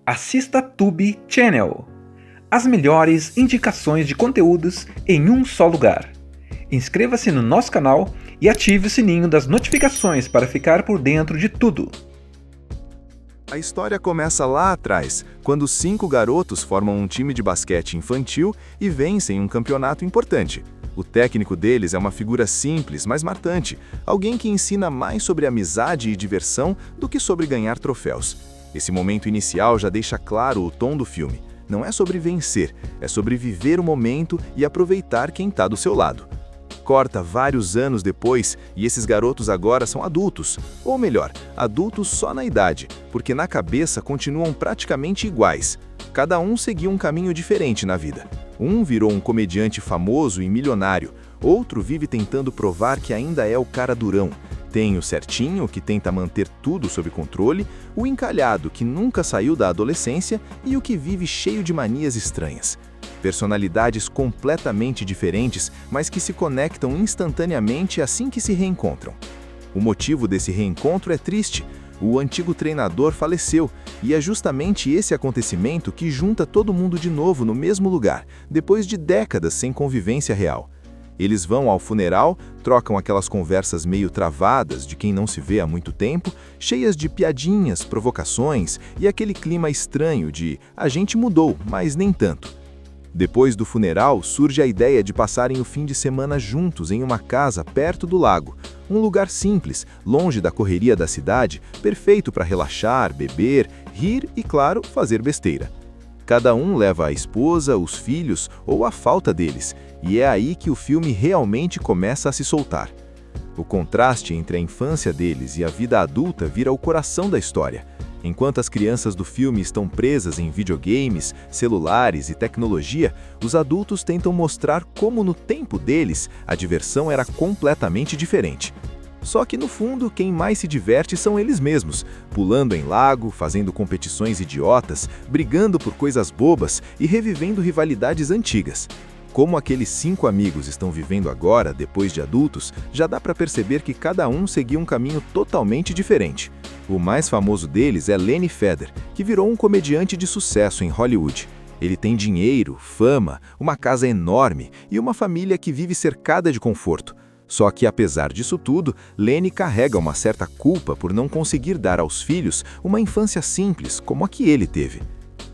Assista Tube Channel. As melhores indicações de conteúdos em um só lugar. Inscreva-se no nosso canal e ative o sininho das notificações para ficar por dentro de tudo. A história começa lá atrás, quando 5 garotos formam um time de basquete infantil e vencem um campeonato importante. O técnico deles é uma figura simples, mas marcante, alguém que ensina mais sobre amizade e diversão do que sobre ganhar troféus. Esse momento inicial já deixa claro o tom do filme. Não é sobre vencer, é sobre viver o momento e aproveitar quem está do seu lado. Corta vários anos depois e esses garotos agora são adultos, ou melhor, adultos só na idade, porque na cabeça continuam praticamente iguais. Cada um seguiu um caminho diferente na vida. Um virou um comediante famoso e milionário, outro vive tentando provar que ainda é o cara durão. Tem o certinho, que tenta manter tudo sob controle, o encalhado, que nunca saiu da adolescência, e o que vive cheio de manias estranhas. Personalidades completamente diferentes, mas que se conectam instantaneamente assim que se reencontram. O motivo desse reencontro é triste. O antigo treinador faleceu, e é justamente esse acontecimento que junta todo mundo de novo no mesmo lugar, depois de décadas sem convivência real. Eles vão ao funeral, trocam aquelas conversas meio travadas de quem não se vê há muito tempo, cheias de piadinhas, provocações e aquele clima estranho de "a gente mudou, mas nem tanto". Depois do funeral, surge a ideia de passarem o fim de semana juntos em uma casa perto do lago. Um lugar simples, longe da correria da cidade, perfeito para relaxar, beber, rir e, claro, fazer besteira. Cada um leva a esposa, os filhos ou a falta deles, e é aí que o filme realmente começa a se soltar. O contraste entre a infância deles e a vida adulta vira o coração da história. Enquanto as crianças do filme estão presas em videogames, celulares e tecnologia, os adultos tentam mostrar como no tempo deles a diversão era completamente diferente. Só que no fundo, quem mais se diverte são eles mesmos, pulando em lago, fazendo competições idiotas, brigando por coisas bobas e revivendo rivalidades antigas. Como aqueles 5 amigos estão vivendo agora, depois de adultos, já dá para perceber que cada um seguiu um caminho totalmente diferente. O mais famoso deles é Lenny Feder, que virou um comediante de sucesso em Hollywood. Ele tem dinheiro, fama, uma casa enorme e uma família que vive cercada de conforto. Só que, apesar disso tudo, Lenny carrega uma certa culpa por não conseguir dar aos filhos uma infância simples como a que ele teve.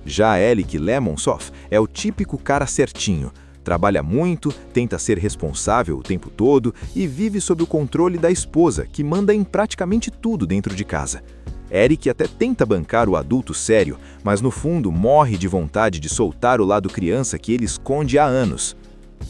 Já Alec Lemonsoff é o típico cara certinho. Trabalha muito, tenta ser responsável o tempo todo e vive sob o controle da esposa, que manda em praticamente tudo dentro de casa. Eric até tenta bancar o adulto sério, mas no fundo morre de vontade de soltar o lado criança que ele esconde há anos.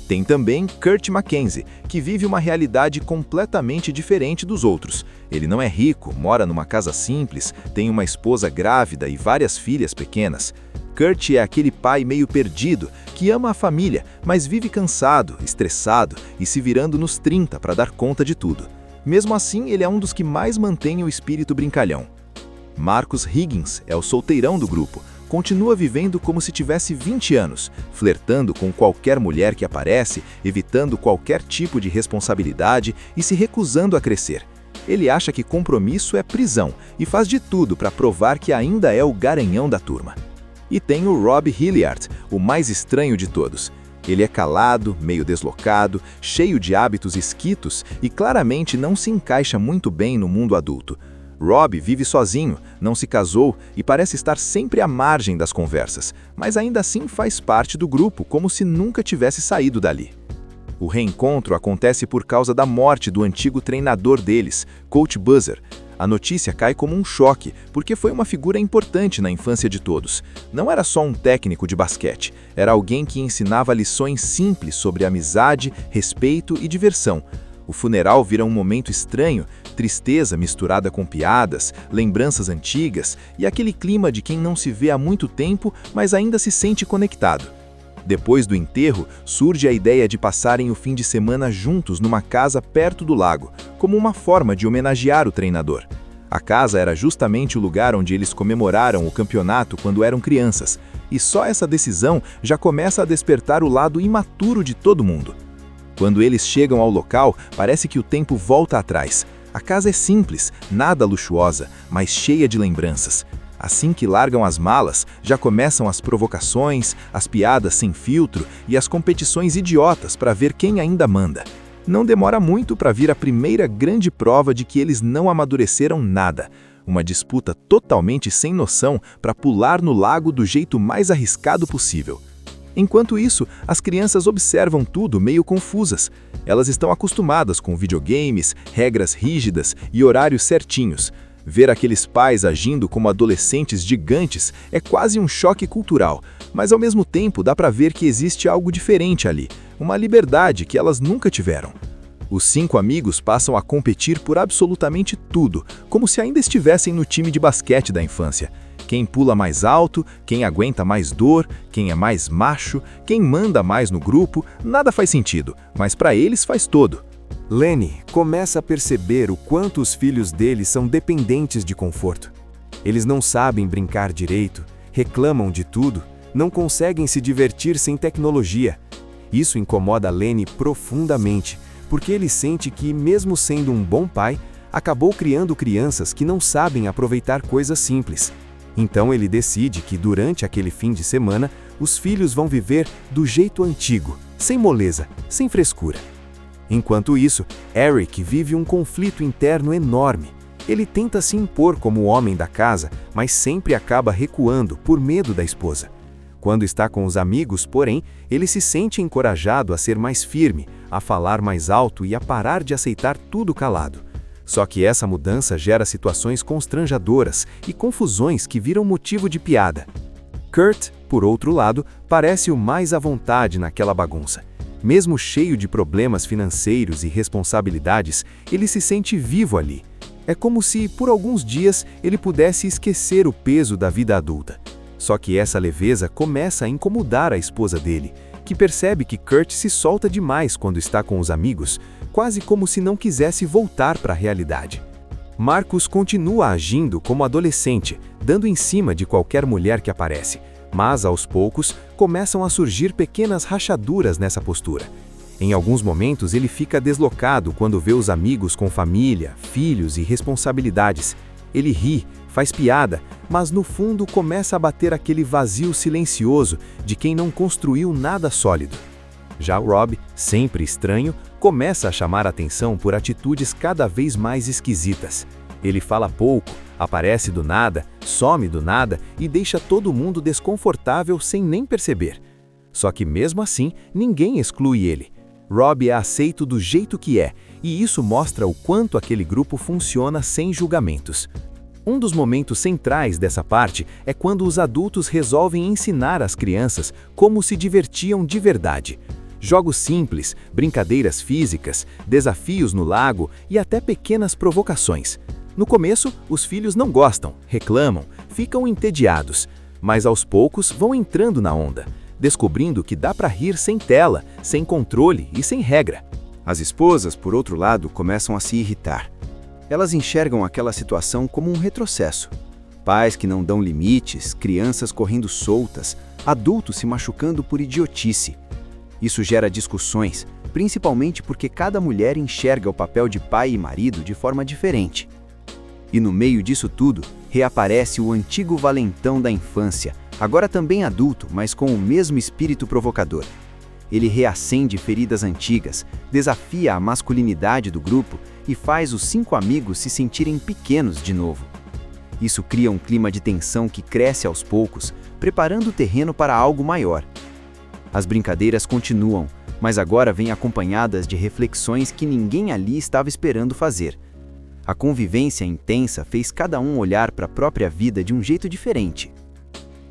Tem também Kurt Mackenzie, que vive uma realidade completamente diferente dos outros. Ele não é rico, mora numa casa simples, tem uma esposa grávida e várias filhas pequenas. Kurt é aquele pai meio perdido, que ama a família, mas vive cansado, estressado e se virando nos 30 para dar conta de tudo. Mesmo assim, ele é um dos que mais mantém o espírito brincalhão. Marcus Higgins é o solteirão do grupo. Continua vivendo como se tivesse 20 anos, flertando com qualquer mulher que aparece, evitando qualquer tipo de responsabilidade e se recusando a crescer. Ele acha que compromisso é prisão e faz de tudo para provar que ainda é o garanhão da turma. E tem o Rob Hilliard, o mais estranho de todos. Ele é calado, meio deslocado, cheio de hábitos esquitos e claramente não se encaixa muito bem no mundo adulto. Rob vive sozinho, não se casou e parece estar sempre à margem das conversas, mas ainda assim faz parte do grupo como se nunca tivesse saído dali. O reencontro acontece por causa da morte do antigo treinador deles, Coach Buzzer. A notícia cai como um choque, porque foi uma figura importante na infância de todos. Não era só um técnico de basquete, era alguém que ensinava lições simples sobre amizade, respeito e diversão. O funeral vira um momento estranho, tristeza misturada com piadas, lembranças antigas e aquele clima de quem não se vê há muito tempo, mas ainda se sente conectado. Depois do enterro, surge a ideia de passarem o fim de semana juntos numa casa perto do lago, como uma forma de homenagear o treinador. A casa era justamente o lugar onde eles comemoraram o campeonato quando eram crianças, e só essa decisão já começa a despertar o lado imaturo de todo mundo. Quando eles chegam ao local, parece que o tempo volta atrás. A casa é simples, nada luxuosa, mas cheia de lembranças. Assim que largam as malas, já começam as provocações, as piadas sem filtro e as competições idiotas para ver quem ainda manda. Não demora muito para vir a primeira grande prova de que eles não amadureceram nada. Uma disputa totalmente sem noção para pular no lago do jeito mais arriscado possível. Enquanto isso, as crianças observam tudo meio confusas. Elas estão acostumadas com videogames, regras rígidas e horários certinhos. Ver aqueles pais agindo como adolescentes gigantes é quase um choque cultural, mas ao mesmo tempo dá para ver que existe algo diferente ali, uma liberdade que elas nunca tiveram. Os 5 amigos passam a competir por absolutamente tudo, como se ainda estivessem no time de basquete da infância. Quem pula mais alto, quem aguenta mais dor, quem é mais macho, quem manda mais no grupo, nada faz sentido, mas para eles faz todo. Lenny começa a perceber o quanto os filhos dele são dependentes de conforto. Eles não sabem brincar direito, reclamam de tudo, não conseguem se divertir sem tecnologia. Isso incomoda Lenny profundamente, porque ele sente que, mesmo sendo um bom pai, acabou criando crianças que não sabem aproveitar coisas simples. Então ele decide que durante aquele fim de semana, os filhos vão viver do jeito antigo, sem moleza, sem frescura. Enquanto isso, Eric vive um conflito interno enorme. Ele tenta se impor como o homem da casa, mas sempre acaba recuando por medo da esposa. Quando está com os amigos, porém, ele se sente encorajado a ser mais firme, a falar mais alto e a parar de aceitar tudo calado. Só que essa mudança gera situações constrangedoras e confusões que viram motivo de piada. Kurt, por outro lado, parece o mais à vontade naquela bagunça. Mesmo cheio de problemas financeiros e responsabilidades, ele se sente vivo ali. É como se, por alguns dias, ele pudesse esquecer o peso da vida adulta. Só que essa leveza começa a incomodar a esposa dele, que percebe que Kurt se solta demais quando está com os amigos, quase como se não quisesse voltar para a realidade. Marcus continua agindo como adolescente, dando em cima de qualquer mulher que aparece, mas aos poucos começam a surgir pequenas rachaduras nessa postura. Em alguns momentos ele fica deslocado quando vê os amigos com família, filhos e responsabilidades. Ele ri, faz piada, mas no fundo começa a bater aquele vazio silencioso de quem não construiu nada sólido. Já Rob, sempre estranho, começa a chamar a atenção por atitudes cada vez mais esquisitas. Ele fala pouco, aparece do nada, some do nada e deixa todo mundo desconfortável sem nem perceber. Só que mesmo assim, ninguém exclui ele. Rob é aceito do jeito que é, e isso mostra o quanto aquele grupo funciona sem julgamentos. Um dos momentos centrais dessa parte é quando os adultos resolvem ensinar às crianças como se divertiam de verdade. Jogos simples, brincadeiras físicas, desafios no lago e até pequenas provocações. No começo, os filhos não gostam, reclamam, ficam entediados, mas aos poucos vão entrando na onda, descobrindo que dá para rir sem tela, sem controle e sem regra. As esposas, por outro lado, começam a se irritar. Elas enxergam aquela situação como um retrocesso. Pais que não dão limites, crianças correndo soltas, adultos se machucando por idiotice. Isso gera discussões, principalmente porque cada mulher enxerga o papel de pai e marido de forma diferente. E no meio disso tudo, reaparece o antigo valentão da infância, agora também adulto, mas com o mesmo espírito provocador. Ele reacende feridas antigas, desafia a masculinidade do grupo e faz os 5 amigos se sentirem pequenos de novo. Isso cria um clima de tensão que cresce aos poucos, preparando o terreno para algo maior. As brincadeiras continuam, mas agora vêm acompanhadas de reflexões que ninguém ali estava esperando fazer. A convivência intensa fez cada um olhar para a própria vida de um jeito diferente.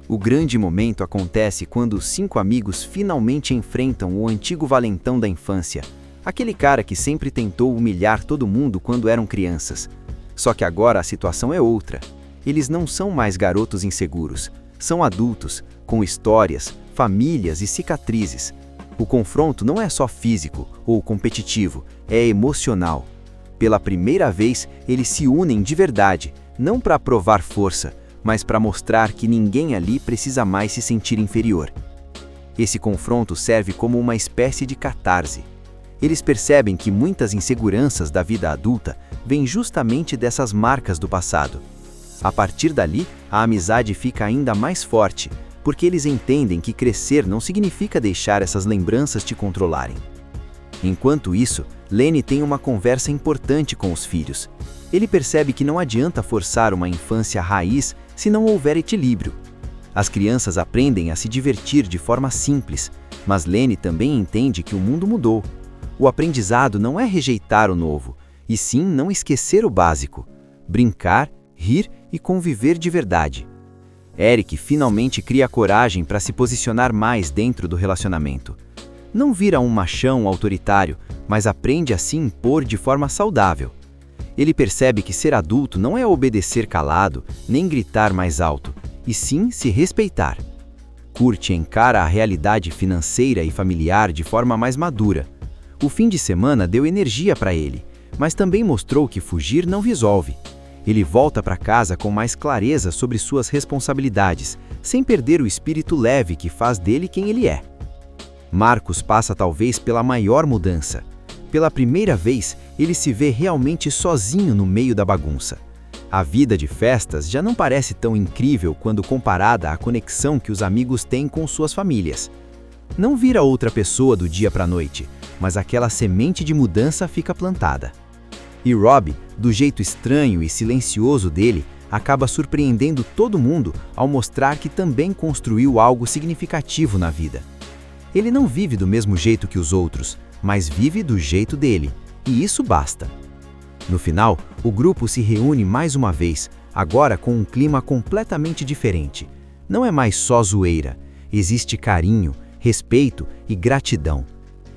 O grande momento acontece quando os 5 amigos finalmente enfrentam o antigo valentão da infância, aquele cara que sempre tentou humilhar todo mundo quando eram crianças. Só que agora a situação é outra. Eles não são mais garotos inseguros, são adultos, com histórias, famílias e cicatrizes. O confronto não é só físico ou competitivo, é emocional. Pela primeira vez, eles se unem de verdade, não para provar força, mas para mostrar que ninguém ali precisa mais se sentir inferior. Esse confronto serve como uma espécie de catarse. Eles percebem que muitas inseguranças da vida adulta vêm justamente dessas marcas do passado. A partir dali, a amizade fica ainda mais forte, porque eles entendem que crescer não significa deixar essas lembranças te controlarem. Enquanto isso, Lenny tem uma conversa importante com os filhos. Ele percebe que não adianta forçar uma infância raiz se não houver equilíbrio. As crianças aprendem a se divertir de forma simples, mas Lenny também entende que o mundo mudou. O aprendizado não é rejeitar o novo, e sim não esquecer o básico: brincar, rir e conviver de verdade. Eric finalmente cria coragem para se posicionar mais dentro do relacionamento. Não vira um machão autoritário, mas aprende a se impor de forma saudável. Ele percebe que ser adulto não é obedecer calado, nem gritar mais alto, e sim se respeitar. Kurt encara a realidade financeira e familiar de forma mais madura. O fim de semana deu energia para ele, mas também mostrou que fugir não resolve. Ele volta para casa com mais clareza sobre suas responsabilidades, sem perder o espírito leve que faz dele quem ele é. Marcos passa talvez pela maior mudança. Pela primeira vez, ele se vê realmente sozinho no meio da bagunça. A vida de festas já não parece tão incrível quando comparada à conexão que os amigos têm com suas famílias. Não vira outra pessoa do dia para a noite, mas aquela semente de mudança fica plantada. E Rob, do jeito estranho e silencioso dele, acaba surpreendendo todo mundo ao mostrar que também construiu algo significativo na vida. Ele não vive do mesmo jeito que os outros, mas vive do jeito dele, e isso basta. No final, o grupo se reúne mais uma vez, agora com um clima completamente diferente. Não é mais só zoeira, existe carinho, respeito e gratidão.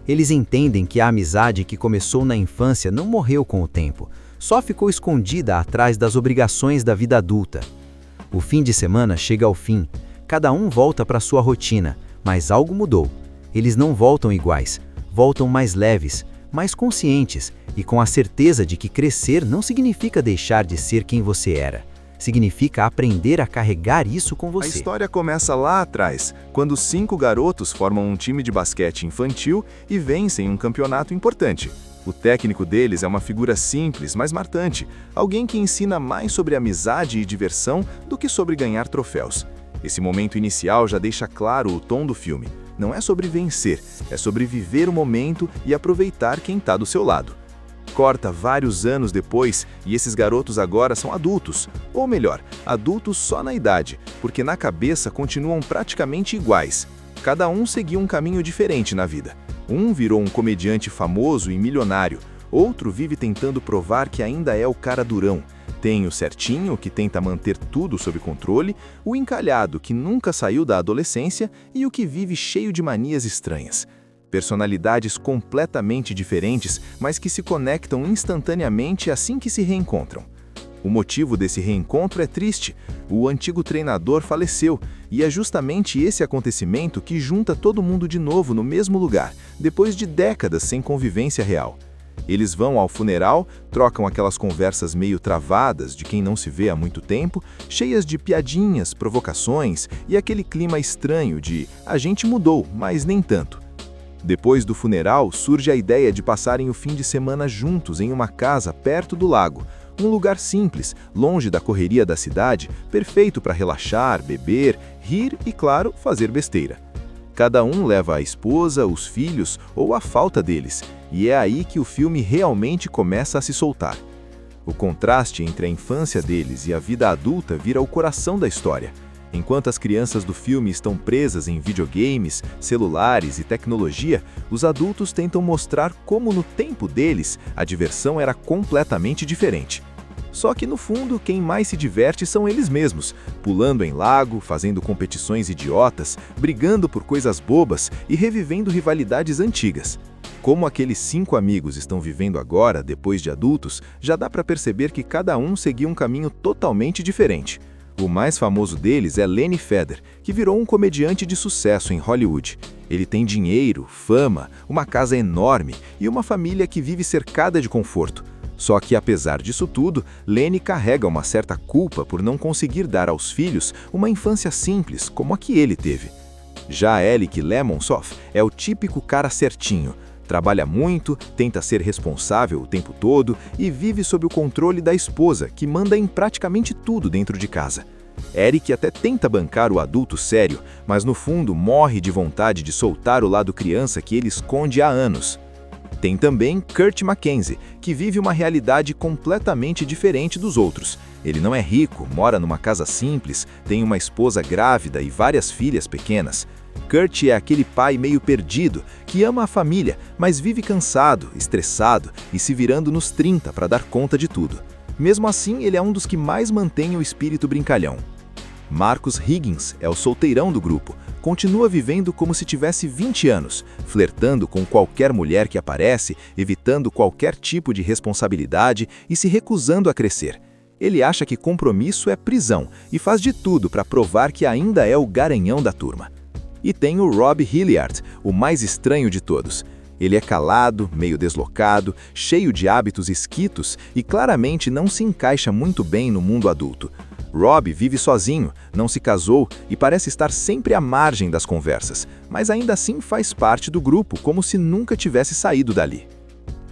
Eles entendem que a amizade que começou na infância não morreu com o tempo, só ficou escondida atrás das obrigações da vida adulta. O fim de semana chega ao fim, cada um volta para sua rotina, mas algo mudou. Eles não voltam iguais, voltam mais leves, mais conscientes e com a certeza de que crescer não significa deixar de ser quem você era. Significa aprender a carregar isso com você. A história começa lá atrás, quando 5 garotos formam um time de basquete infantil e vencem um campeonato importante. O técnico deles é uma figura simples, mas marcante, alguém que ensina mais sobre amizade e diversão do que sobre ganhar troféus. Esse momento inicial já deixa claro o tom do filme. Não é sobre vencer, é sobre viver o momento e aproveitar quem está do seu lado. Corta vários anos depois e esses garotos agora são adultos, ou melhor, adultos só na idade, porque na cabeça continuam praticamente iguais. Cada um seguiu um caminho diferente na vida. Um virou um comediante famoso e milionário, outro vive tentando provar que ainda é o cara durão. Tem o certinho, que tenta manter tudo sob controle, o encalhado, que nunca saiu da adolescência, e o que vive cheio de manias estranhas. Personalidades completamente diferentes, mas que se conectam instantaneamente assim que se reencontram. O motivo desse reencontro é triste. O antigo treinador faleceu, e é justamente esse acontecimento que junta todo mundo de novo no mesmo lugar, depois de décadas sem convivência real. Eles vão ao funeral, trocam aquelas conversas meio travadas de quem não se vê há muito tempo, cheias de piadinhas, provocações e aquele clima estranho de a gente mudou, mas nem tanto. Depois do funeral, surge a ideia de passarem o fim de semana juntos em uma casa perto do lago, um lugar simples, longe da correria da cidade, perfeito para relaxar, beber, rir e, claro, fazer besteira. Cada um leva a esposa, os filhos ou a falta deles, e é aí que o filme realmente começa a se soltar. O contraste entre a infância deles e a vida adulta vira o coração da história. Enquanto as crianças do filme estão presas em videogames, celulares e tecnologia, os adultos tentam mostrar como no tempo deles a diversão era completamente diferente. Só que no fundo, quem mais se diverte são eles mesmos, pulando em lago, fazendo competições idiotas, brigando por coisas bobas e revivendo rivalidades antigas. Como aqueles 5 amigos estão vivendo agora, depois de adultos, já dá para perceber que cada um seguiu um caminho totalmente diferente. O mais famoso deles é Lenny Fedor, que virou um comediante de sucesso em Hollywood. Ele tem dinheiro, fama, uma casa enorme e uma família que vive cercada de conforto. Só que, apesar disso tudo, Lenny carrega uma certa culpa por não conseguir dar aos filhos uma infância simples, como a que ele teve. Já Alec Lemonsoff é o típico cara certinho. trabalha muito, tenta ser responsável o tempo todo e vive sob o controle da esposa, que manda em praticamente tudo dentro de casa. Eric até tenta bancar o adulto sério, mas no fundo morre de vontade de soltar o lado criança que ele esconde há anos. Tem também Kurt Mackenzie, que vive uma realidade completamente diferente dos outros. Ele não é rico, mora numa casa simples, tem uma esposa grávida e várias filhas pequenas. Kurt é aquele pai meio perdido, que ama a família, mas vive cansado, estressado e se virando nos 30 para dar conta de tudo. Mesmo assim, ele é um dos que mais mantém o espírito brincalhão. Marcus Higgins é o solteirão do grupo. Continua vivendo como se tivesse 20 anos, flertando com qualquer mulher que aparece, evitando qualquer tipo de responsabilidade e se recusando a crescer. Ele acha que compromisso é prisão e faz de tudo para provar que ainda é o garanhão da turma. E tem o Rob Hilliard, o mais estranho de todos. Ele é calado, meio deslocado, cheio de hábitos esquitos e claramente não se encaixa muito bem no mundo adulto. Rob vive sozinho, não se casou e parece estar sempre à margem das conversas, mas ainda assim faz parte do grupo como se nunca tivesse saído dali.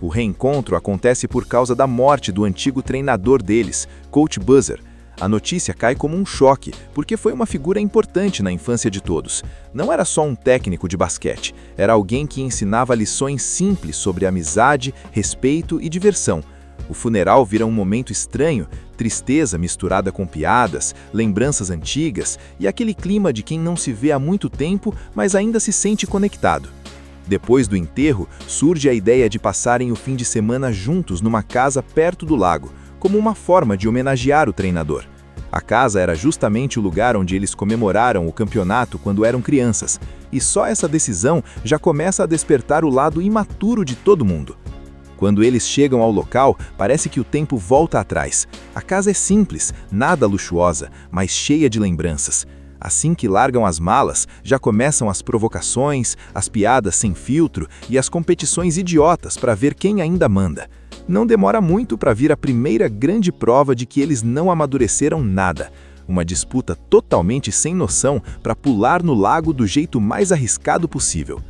O reencontro acontece por causa da morte do antigo treinador deles, Coach Buzzer. A notícia cai como um choque, porque foi uma figura importante na infância de todos. Não era só um técnico de basquete, era alguém que ensinava lições simples sobre amizade, respeito e diversão. O funeral vira um momento estranho, tristeza misturada com piadas, lembranças antigas e aquele clima de quem não se vê há muito tempo, mas ainda se sente conectado. Depois do enterro, surge a ideia de passarem o fim de semana juntos numa casa perto do lago, como uma forma de homenagear o treinador. A casa era justamente o lugar onde eles comemoraram o campeonato quando eram crianças, e só essa decisão já começa a despertar o lado imaturo de todo mundo. Quando eles chegam ao local, parece que o tempo volta atrás. A casa é simples, nada luxuosa, mas cheia de lembranças. Assim que largam as malas, já começam as provocações, as piadas sem filtro e as competições idiotas para ver quem ainda manda. Não demora muito para vir a primeira grande prova de que eles não amadureceram nada. Uma disputa totalmente sem noção para pular no lago do jeito mais arriscado possível.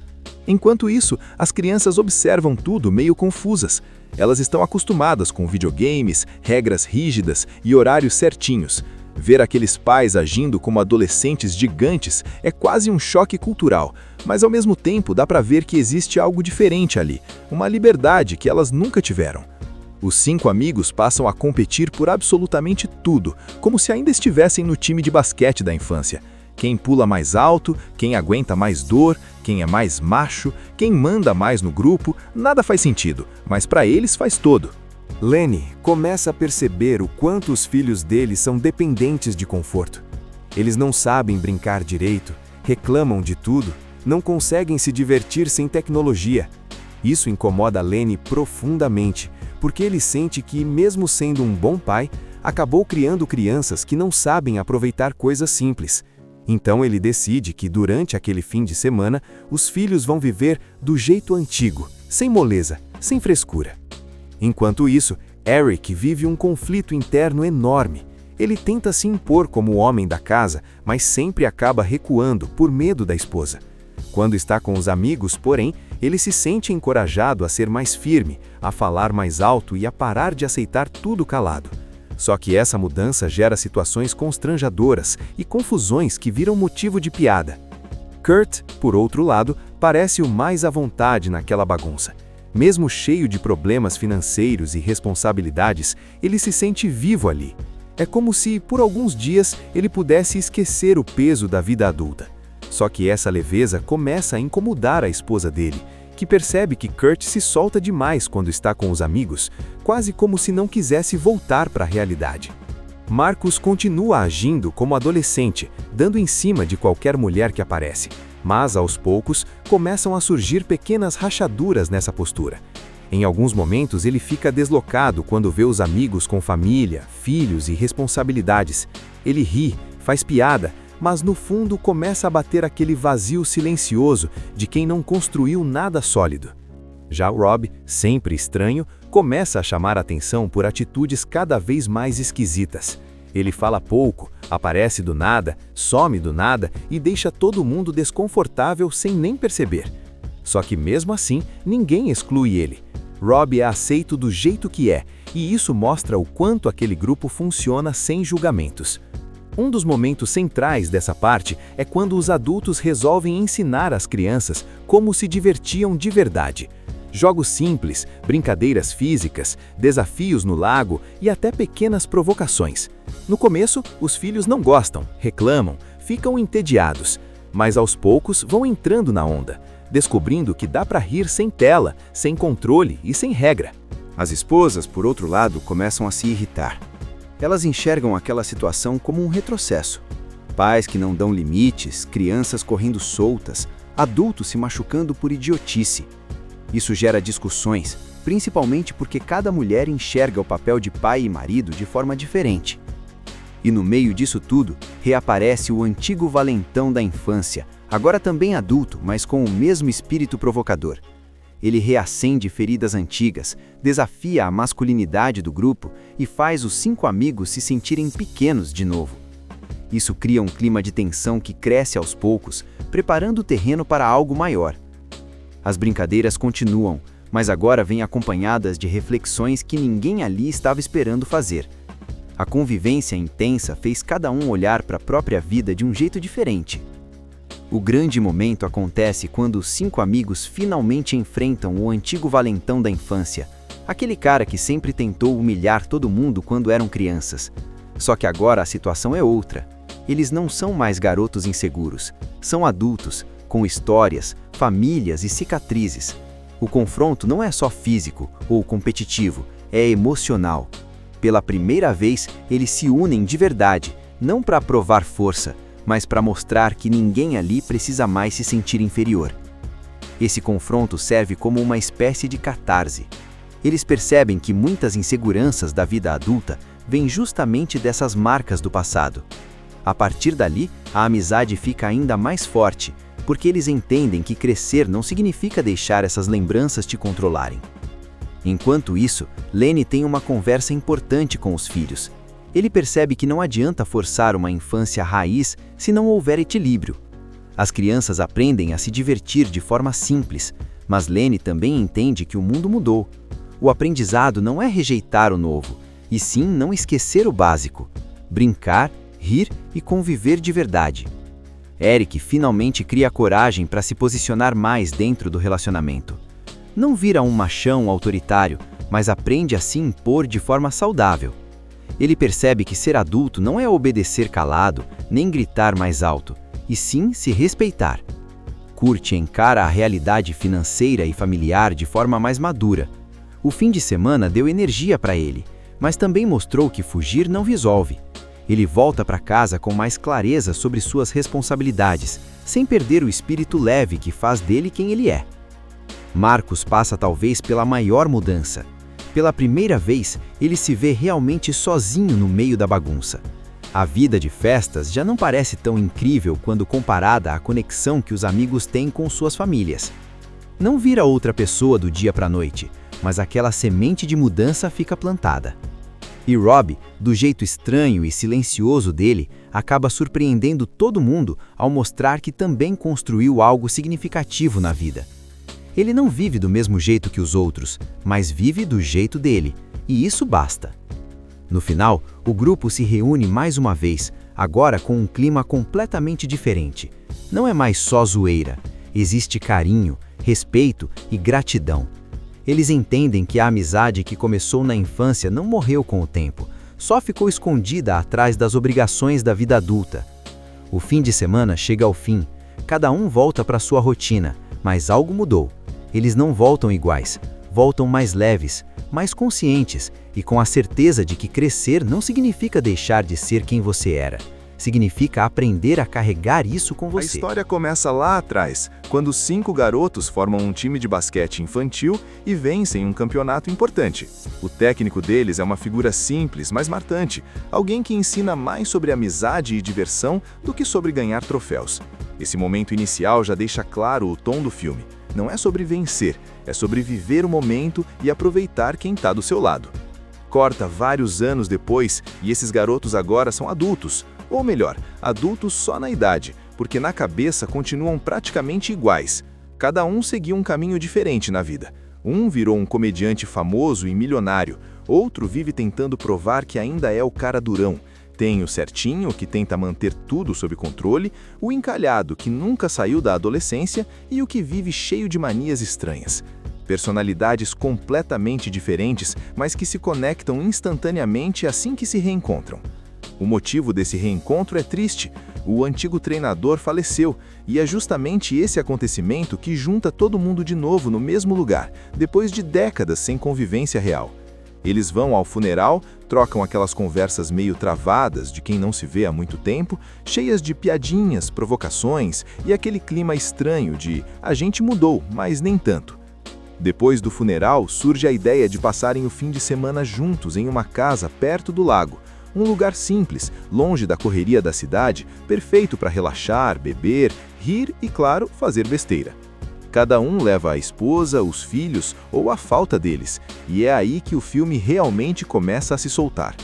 Enquanto isso, as crianças observam tudo meio confusas. Elas estão acostumadas com videogames, regras rígidas e horários certinhos. Ver aqueles pais agindo como adolescentes gigantes é quase um choque cultural, mas ao mesmo tempo dá para ver que existe algo diferente ali, uma liberdade que elas nunca tiveram. Os 5 amigos passam a competir por absolutamente tudo, como se ainda estivessem no time de basquete da infância. Quem pula mais alto, quem aguenta mais dor, quem é mais macho, quem manda mais no grupo, nada faz sentido, mas para eles faz todo. Lenny começa a perceber o quanto os filhos dele são dependentes de conforto. Eles não sabem brincar direito, reclamam de tudo, não conseguem se divertir sem tecnologia. Isso incomoda Lenny profundamente, porque ele sente que, mesmo sendo um bom pai, acabou criando crianças que não sabem aproveitar coisas simples. Então ele decide que durante aquele fim de semana, os filhos vão viver do jeito antigo, sem moleza, sem frescura. Enquanto isso, Eric vive um conflito interno enorme. Ele tenta se impor como o homem da casa, mas sempre acaba recuando por medo da esposa. Quando está com os amigos, porém, ele se sente encorajado a ser mais firme, a falar mais alto e a parar de aceitar tudo calado. Só que essa mudança gera situações constrangedoras e confusões que viram motivo de piada. Kurt, por outro lado, parece o mais à vontade naquela bagunça. Mesmo cheio de problemas financeiros e responsabilidades, ele se sente vivo ali. É como se, por alguns dias, ele pudesse esquecer o peso da vida adulta. Só que essa leveza começa a incomodar a esposa dele, que percebe que Kurt se solta demais quando está com os amigos, quase como se não quisesse voltar para a realidade. Marcus continua agindo como adolescente, dando em cima de qualquer mulher que aparece, mas aos poucos começam a surgir pequenas rachaduras nessa postura. Em alguns momentos ele fica deslocado quando vê os amigos com família, filhos e responsabilidades. Ele ri, faz piada, mas no fundo começa a bater aquele vazio silencioso de quem não construiu nada sólido. Já Rob, sempre estranho, começa a chamar a atenção por atitudes cada vez mais esquisitas. Ele fala pouco, aparece do nada, some do nada e deixa todo mundo desconfortável sem nem perceber. Só que mesmo assim, ninguém exclui ele. Rob é aceito do jeito que é, e isso mostra o quanto aquele grupo funciona sem julgamentos. Um dos momentos centrais dessa parte é quando os adultos resolvem ensinar às crianças como se divertiam de verdade. Jogos simples, brincadeiras físicas, desafios no lago e até pequenas provocações. No começo, os filhos não gostam, reclamam, ficam entediados, mas aos poucos vão entrando na onda, descobrindo que dá para rir sem tela, sem controle e sem regra. As esposas, por outro lado, começam a se irritar. Elas enxergam aquela situação como um retrocesso. Pais que não dão limites, crianças correndo soltas, adultos se machucando por idiotice. Isso gera discussões, principalmente porque cada mulher enxerga o papel de pai e marido de forma diferente. E no meio disso tudo, reaparece o antigo valentão da infância, agora também adulto, mas com o mesmo espírito provocador. Ele reacende feridas antigas, desafia a masculinidade do grupo e faz os 5 amigos se sentirem pequenos de novo. Isso cria um clima de tensão que cresce aos poucos, preparando o terreno para algo maior. As brincadeiras continuam, mas agora vêm acompanhadas de reflexões que ninguém ali estava esperando fazer. A convivência intensa fez cada um olhar para a própria vida de um jeito diferente. O grande momento acontece quando os 5 amigos finalmente enfrentam o antigo valentão da infância, aquele cara que sempre tentou humilhar todo mundo quando eram crianças. Só que agora a situação é outra. Eles não são mais garotos inseguros, são adultos, com histórias, famílias e cicatrizes. O confronto não é só físico ou competitivo, é emocional. Pela primeira vez, eles se unem de verdade, não para provar força, mas para mostrar que ninguém ali precisa mais se sentir inferior. Esse confronto serve como uma espécie de catarse. Eles percebem que muitas inseguranças da vida adulta vêm justamente dessas marcas do passado. A partir dali, a amizade fica ainda mais forte, porque eles entendem que crescer não significa deixar essas lembranças te controlarem. Enquanto isso, Lenny tem uma conversa importante com os filhos. Ele percebe que não adianta forçar uma infância raiz se não houver equilíbrio. As crianças aprendem a se divertir de forma simples, mas Lenny também entende que o mundo mudou. O aprendizado não é rejeitar o novo, e sim não esquecer o básico: brincar, rir e conviver de verdade. Eric finalmente cria coragem para se posicionar mais dentro do relacionamento. Não vira um machão autoritário, mas aprende a se impor de forma saudável. Ele percebe que ser adulto não é obedecer calado, nem gritar mais alto, e sim se respeitar. Kurt encara a realidade financeira e familiar de forma mais madura. O fim de semana deu energia para ele, mas também mostrou que fugir não resolve. Ele volta para casa com mais clareza sobre suas responsabilidades, sem perder o espírito leve que faz dele quem ele é. Marcos passa talvez pela maior mudança. Pela primeira vez, ele se vê realmente sozinho no meio da bagunça. A vida de festas já não parece tão incrível quando comparada à conexão que os amigos têm com suas famílias. Não vira outra pessoa do dia para a noite, mas aquela semente de mudança fica plantada. E Rob, do jeito estranho e silencioso dele, acaba surpreendendo todo mundo ao mostrar que também construiu algo significativo na vida. Ele não vive do mesmo jeito que os outros, mas vive do jeito dele, e isso basta. No final, o grupo se reúne mais uma vez, agora com um clima completamente diferente. Não é mais só zoeira, existe carinho, respeito e gratidão. Eles entendem que a amizade que começou na infância não morreu com o tempo, só ficou escondida atrás das obrigações da vida adulta. O fim de semana chega ao fim, cada um volta para sua rotina, mas algo mudou. Eles não voltam iguais, voltam mais leves, mais conscientes e com a certeza de que crescer não significa deixar de ser quem você era. Significa aprender a carregar isso com você. A história começa lá atrás, quando 5 garotos formam um time de basquete infantil e vencem um campeonato importante. O técnico deles é uma figura simples, mas marcante, alguém que ensina mais sobre amizade e diversão do que sobre ganhar troféus. Esse momento inicial já deixa claro o tom do filme. Não é sobre vencer, é sobre viver o momento e aproveitar quem está do seu lado. Corta vários anos depois e esses garotos agora são adultos. Ou melhor, adultos só na idade, porque na cabeça continuam praticamente iguais. Cada um seguiu um caminho diferente na vida. Um virou um comediante famoso e milionário, outro vive tentando provar que ainda é o cara durão. Tem o certinho, que tenta manter tudo sob controle, o encalhado, que nunca saiu da adolescência, e o que vive cheio de manias estranhas. Personalidades completamente diferentes, mas que se conectam instantaneamente assim que se reencontram. O motivo desse reencontro é triste. O antigo treinador faleceu, e é justamente esse acontecimento que junta todo mundo de novo no mesmo lugar, depois de décadas sem convivência real. Eles vão ao funeral, trocam aquelas conversas meio travadas de quem não se vê há muito tempo, cheias de piadinhas, provocações e aquele clima estranho de a gente mudou, mas nem tanto. Depois do funeral, surge a ideia de passarem o fim de semana juntos em uma casa perto do lago. Um lugar simples, longe da correria da cidade, perfeito para relaxar, beber, rir e, claro, fazer besteira. Cada um leva a esposa, os filhos ou a falta deles, e é aí que o filme realmente começa a se soltar.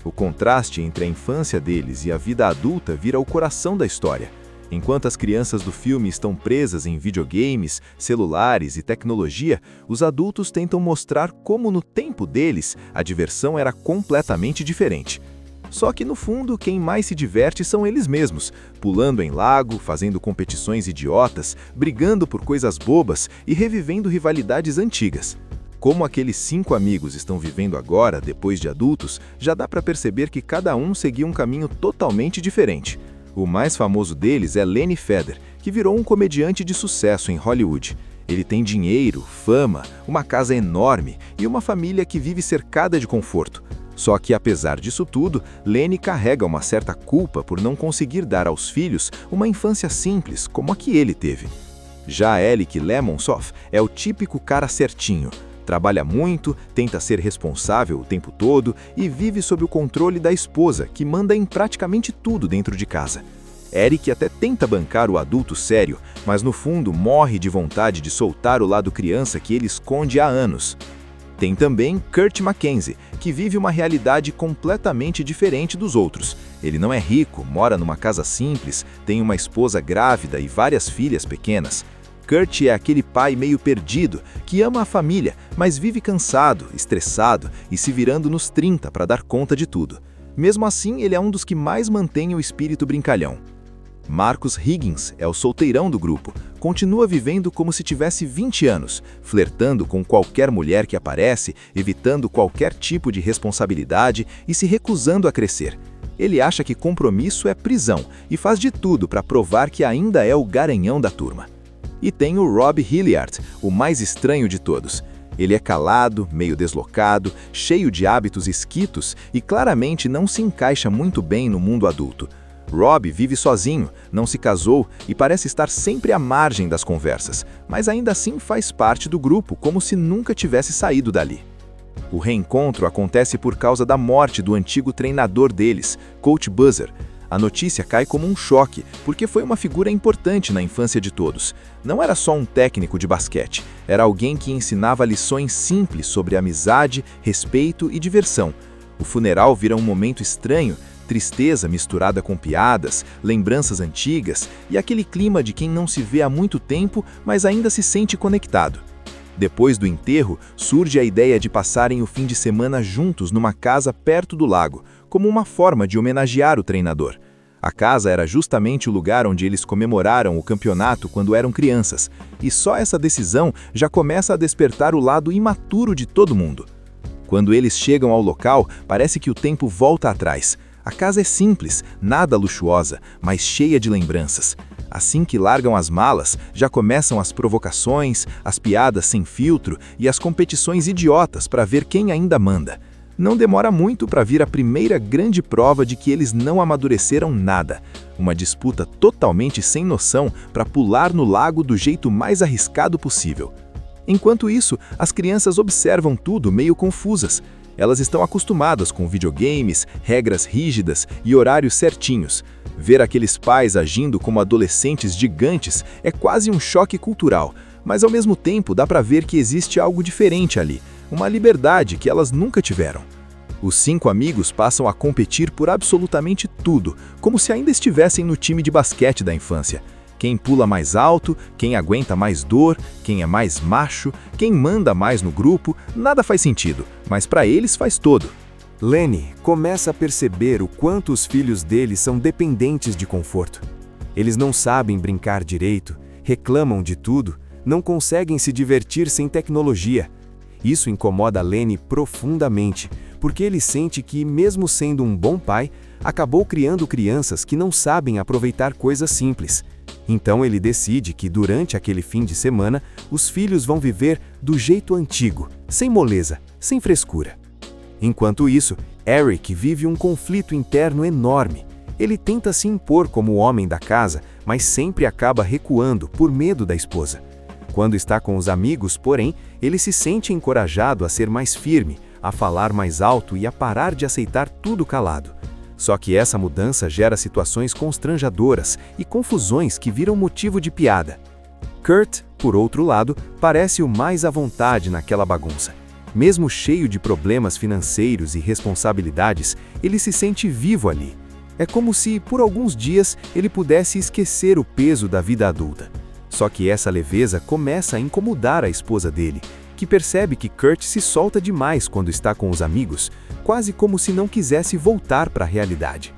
O contraste entre a infância deles e a vida adulta vira o coração da história. Enquanto as crianças do filme estão presas em videogames, celulares e tecnologia, os adultos tentam mostrar como no tempo deles a diversão era completamente diferente. Só que no fundo quem mais se diverte são eles mesmos, pulando em lago, fazendo competições idiotas, brigando por coisas bobas e revivendo rivalidades antigas. Como aqueles 5 amigos estão vivendo agora, depois de adultos, já dá para perceber que cada um seguiu um caminho totalmente diferente. O mais famoso deles é Lenny Fedor, que virou um comediante de sucesso em Hollywood. Ele tem dinheiro, fama, uma casa enorme e uma família que vive cercada de conforto. Só que, apesar disso tudo, Lenny carrega uma certa culpa por não conseguir dar aos filhos uma infância simples como a que ele teve. Já Eric Lemonsoff é o típico cara certinho. Trabalha muito, tenta ser responsável o tempo todo e vive sob o controle da esposa, que manda em praticamente tudo dentro de casa. Eric até tenta bancar o adulto sério, mas no fundo morre de vontade de soltar o lado criança que ele esconde há anos. Tem também Kurt Mackenzie, que vive uma realidade completamente diferente dos outros. Ele não é rico, mora numa casa simples, tem uma esposa grávida e várias filhas pequenas. Kurt é aquele pai meio perdido, que ama a família, mas vive cansado, estressado e se virando nos 30 para dar conta de tudo. Mesmo assim, ele é um dos que mais mantém o espírito brincalhão. Marcus Higgins é o solteirão do grupo, continua vivendo como se tivesse 20 anos, flertando com qualquer mulher que aparece, evitando qualquer tipo de responsabilidade e se recusando a crescer. Ele acha que compromisso é prisão e faz de tudo para provar que ainda é o garanhão da turma. E tem o Rob Hilliard, o mais estranho de todos. Ele é calado, meio deslocado, cheio de hábitos esquitos e claramente não se encaixa muito bem no mundo adulto. Rob vive sozinho, não se casou e parece estar sempre à margem das conversas, mas ainda assim faz parte do grupo como se nunca tivesse saído dali. O reencontro acontece por causa da morte do antigo treinador deles, Coach Buzzer. A notícia cai como um choque, porque foi uma figura importante na infância de todos. Não era só um técnico de basquete, era alguém que ensinava lições simples sobre amizade, respeito e diversão. O funeral vira um momento estranho, tristeza misturada com piadas, lembranças antigas e aquele clima de quem não se vê há muito tempo, mas ainda se sente conectado. Depois do enterro, surge a ideia de passarem o fim de semana juntos numa casa perto do lago, como uma forma de homenagear o treinador. A casa era justamente o lugar onde eles comemoraram o campeonato quando eram crianças, e só essa decisão já começa a despertar o lado imaturo de todo mundo. Quando eles chegam ao local, parece que o tempo volta atrás. A casa é simples, nada luxuosa, mas cheia de lembranças. Assim que largam as malas, já começam as provocações, as piadas sem filtro e as competições idiotas para ver quem ainda manda. Não demora muito para vir a primeira grande prova de que eles não amadureceram nada. Uma disputa totalmente sem noção para pular no lago do jeito mais arriscado possível. Enquanto isso, as crianças observam tudo meio confusas. Elas estão acostumadas com videogames, regras rígidas e horários certinhos. Ver aqueles pais agindo como adolescentes gigantes é quase um choque cultural, mas ao mesmo tempo dá para ver que existe algo diferente ali, uma liberdade que elas nunca tiveram. Os 5 amigos passam a competir por absolutamente tudo, como se ainda estivessem no time de basquete da infância. Quem pula mais alto, quem aguenta mais dor, quem é mais macho, quem manda mais no grupo, nada faz sentido, mas para eles faz todo. Lenny começa a perceber o quanto os filhos dele são dependentes de conforto. Eles não sabem brincar direito, reclamam de tudo, não conseguem se divertir sem tecnologia. Isso incomoda Lenny profundamente, porque ele sente que, mesmo sendo um bom pai, acabou criando crianças que não sabem aproveitar coisas simples. Então ele decide que durante aquele fim de semana, os filhos vão viver do jeito antigo, sem moleza, sem frescura. Enquanto isso, Eric vive um conflito interno enorme. Ele tenta se impor como o homem da casa, mas sempre acaba recuando por medo da esposa. Quando está com os amigos, porém, ele se sente encorajado a ser mais firme, a falar mais alto e a parar de aceitar tudo calado. Só que essa mudança gera situações constrangedoras e confusões que viram motivo de piada. Kurt, por outro lado, parece o mais à vontade naquela bagunça. Mesmo cheio de problemas financeiros e responsabilidades, ele se sente vivo ali. É como se, por alguns dias, ele pudesse esquecer o peso da vida adulta. Só que essa leveza começa a incomodar a esposa dele, que percebe que Kurt se solta demais quando está com os amigos, quase como se não quisesse voltar para a realidade.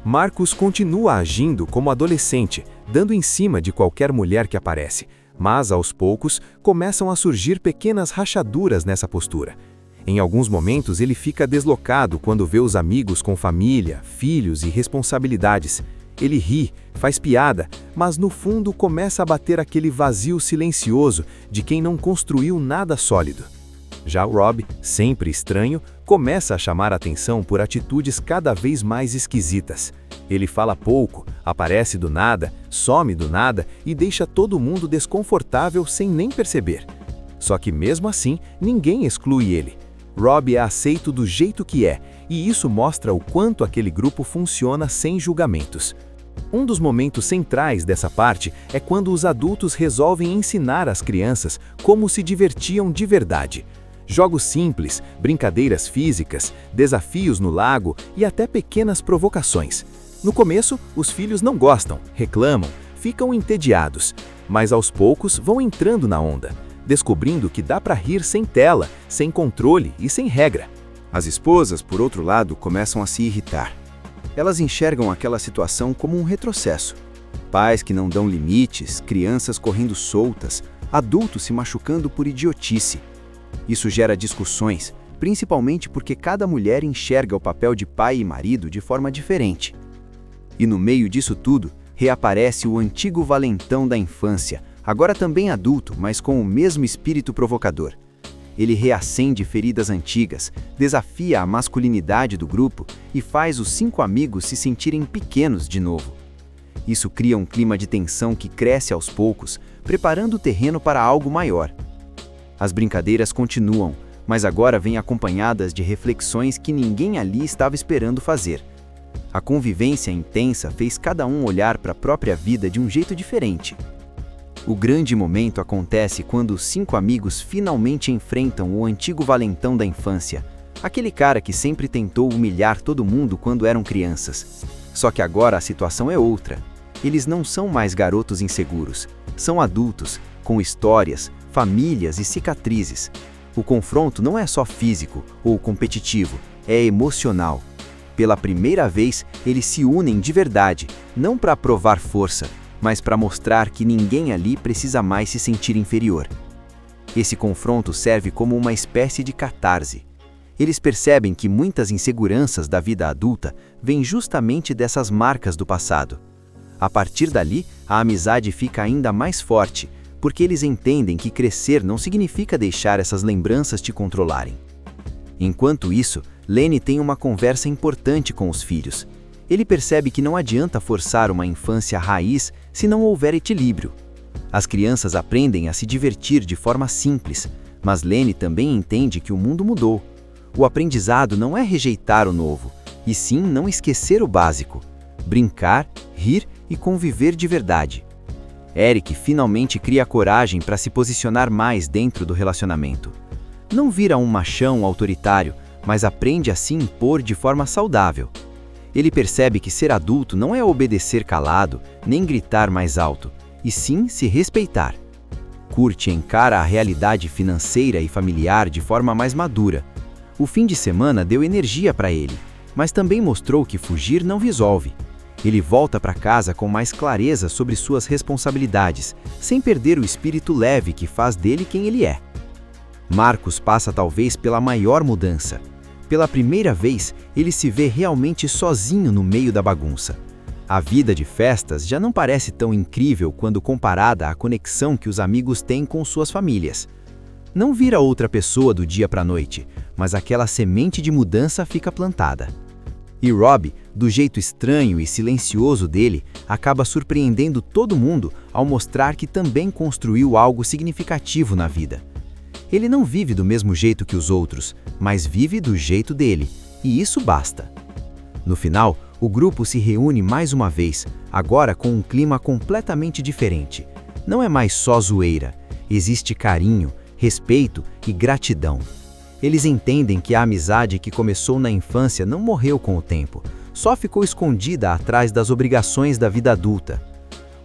Marcus continua agindo como adolescente, dando em cima de qualquer mulher que aparece, mas aos poucos começam a surgir pequenas rachaduras nessa postura. Em alguns momentos ele fica deslocado quando vê os amigos com família, filhos e responsabilidades. Ele ri, faz piada, mas no fundo começa a bater aquele vazio silencioso de quem não construiu nada sólido. Já Rob, sempre estranho, começa a chamar a atenção por atitudes cada vez mais esquisitas. Ele fala pouco, aparece do nada, some do nada e deixa todo mundo desconfortável sem nem perceber. Só que mesmo assim, ninguém exclui ele. Rob é aceito do jeito que é, e isso mostra o quanto aquele grupo funciona sem julgamentos. Um dos momentos centrais dessa parte é quando os adultos resolvem ensinar às crianças como se divertiam de verdade. Jogos simples, brincadeiras físicas, desafios no lago e até pequenas provocações. No começo, os filhos não gostam, reclamam, ficam entediados, mas aos poucos vão entrando na onda, descobrindo que dá para rir sem tela, sem controle e sem regra. As esposas, por outro lado, começam a se irritar. Elas enxergam aquela situação como um retrocesso. Pais que não dão limites, crianças correndo soltas, adultos se machucando por idiotice. Isso gera discussões, principalmente porque cada mulher enxerga o papel de pai e marido de forma diferente. E no meio disso tudo, reaparece o antigo valentão da infância, agora também adulto, mas com o mesmo espírito provocador. Ele reacende feridas antigas, desafia a masculinidade do grupo e faz os 5 amigos se sentirem pequenos de novo. Isso cria um clima de tensão que cresce aos poucos, preparando o terreno para algo maior. As brincadeiras continuam, mas agora vêm acompanhadas de reflexões que ninguém ali estava esperando fazer. A convivência intensa fez cada um olhar para a própria vida de um jeito diferente. O grande momento acontece quando os 5 amigos finalmente enfrentam o antigo valentão da infância, aquele cara que sempre tentou humilhar todo mundo quando eram crianças. Só que agora a situação é outra. Eles não são mais garotos inseguros, são adultos, com histórias, famílias e cicatrizes. O confronto não é só físico ou competitivo, é emocional. Pela primeira vez, eles se unem de verdade, não para provar força, mas para mostrar que ninguém ali precisa mais se sentir inferior. Esse confronto serve como uma espécie de catarse. Eles percebem que muitas inseguranças da vida adulta vêm justamente dessas marcas do passado. A partir dali, a amizade fica ainda mais forte, porque eles entendem que crescer não significa deixar essas lembranças te controlarem. Enquanto isso, Lenny tem uma conversa importante com os filhos. Ele percebe que não adianta forçar uma infância raiz se não houver equilíbrio. As crianças aprendem a se divertir de forma simples, mas Lenny também entende que o mundo mudou. O aprendizado não é rejeitar o novo, e sim não esquecer o básico: brincar, rir e conviver de verdade. Eric finalmente cria coragem para se posicionar mais dentro do relacionamento. Não vira um machão autoritário, mas aprende a se impor de forma saudável. Ele percebe que ser adulto não é obedecer calado, nem gritar mais alto. e sim se respeitar. Kurt encara a realidade financeira e familiar de forma mais madura. O fim de semana deu energia para ele, mas também mostrou que fugir não resolve. Ele volta para casa com mais clareza sobre suas responsabilidades, sem perder o espírito leve que faz dele quem ele é. Marcos passa talvez pela maior mudança. Pela primeira vez, ele se vê realmente sozinho no meio da bagunça. A vida de festas já não parece tão incrível quando comparada à conexão que os amigos têm com suas famílias. Não vira outra pessoa do dia para a noite, mas aquela semente de mudança fica plantada. E Rob, do jeito estranho e silencioso dele, acaba surpreendendo todo mundo ao mostrar que também construiu algo significativo na vida. Ele não vive do mesmo jeito que os outros, mas vive do jeito dele, e isso basta. No final, o grupo se reúne mais uma vez, agora com um clima completamente diferente. Não é mais só zoeira, existe carinho, respeito e gratidão. Eles entendem que a amizade que começou na infância não morreu com o tempo, só ficou escondida atrás das obrigações da vida adulta.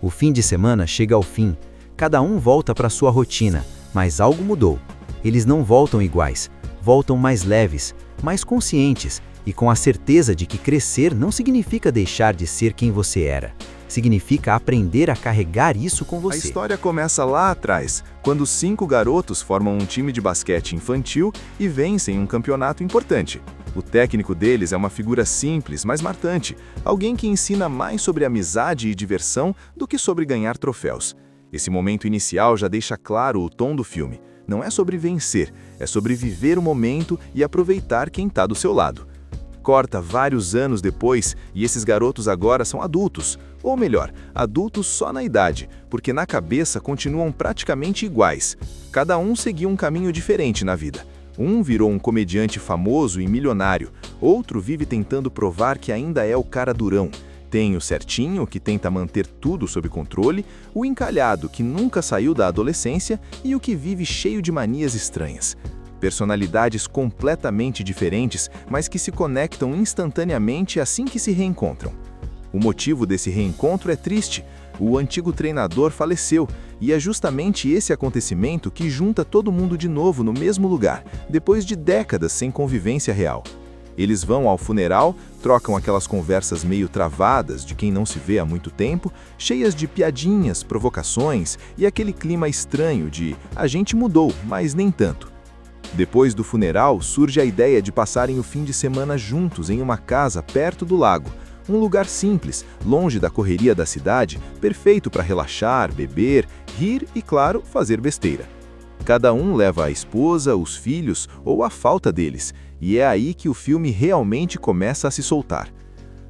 O fim de semana chega ao fim, cada um volta para sua rotina, mas algo mudou. Eles não voltam iguais, voltam mais leves, mais conscientes e com a certeza de que crescer não significa deixar de ser quem você era. Significa aprender a carregar isso com você. A história começa lá atrás, quando 5 garotos formam um time de basquete infantil e vencem um campeonato importante. O técnico deles é uma figura simples, mas marcante, alguém que ensina mais sobre amizade e diversão do que sobre ganhar troféus. Esse momento inicial já deixa claro o tom do filme. Não é sobre vencer, é sobre viver o momento e aproveitar quem está do seu lado. Corta vários anos depois e esses garotos agora são adultos. Ou melhor, adultos só na idade, porque na cabeça continuam praticamente iguais. Cada um seguiu um caminho diferente na vida. Um virou um comediante famoso e milionário, outro vive tentando provar que ainda é o cara durão. Tem o certinho, que tenta manter tudo sob controle, o encalhado, que nunca saiu da adolescência, e o que vive cheio de manias estranhas. Personalidades completamente diferentes, mas que se conectam instantaneamente assim que se reencontram. O motivo desse reencontro é triste. O antigo treinador faleceu, e é justamente esse acontecimento que junta todo mundo de novo no mesmo lugar, depois de décadas sem convivência real. Eles vão ao funeral, trocam aquelas conversas meio travadas de quem não se vê há muito tempo, cheias de piadinhas, provocações e aquele clima estranho de a gente mudou, mas nem tanto. Depois do funeral, surge a ideia de passarem o fim de semana juntos em uma casa perto do lago. Um lugar simples, longe da correria da cidade, perfeito para relaxar, beber, rir e, claro, fazer besteira. Cada um leva a esposa, os filhos ou a falta deles, e é aí que o filme realmente começa a se soltar.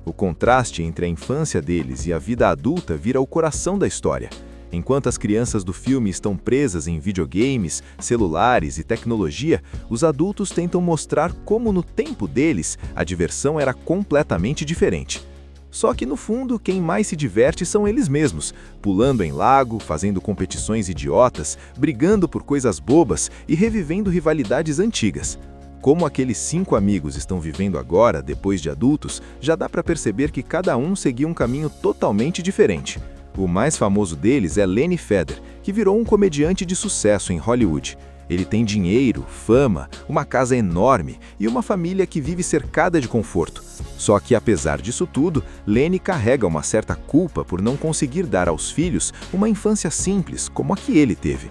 O contraste entre a infância deles e a vida adulta vira o coração da história. Enquanto as crianças do filme estão presas em videogames, celulares e tecnologia, os adultos tentam mostrar como no tempo deles a diversão era completamente diferente. Só que no fundo, quem mais se diverte são eles mesmos, pulando em lago, fazendo competições idiotas, brigando por coisas bobas e revivendo rivalidades antigas. Como aqueles 5 amigos estão vivendo agora, depois de adultos, já dá para perceber que cada um seguiu um caminho totalmente diferente. O mais famoso deles é Lenny Feder, que virou um comediante de sucesso em Hollywood. Ele tem dinheiro, fama, uma casa enorme e uma família que vive cercada de conforto. Só que, apesar disso tudo, Lenny carrega uma certa culpa por não conseguir dar aos filhos uma infância simples como a que ele teve.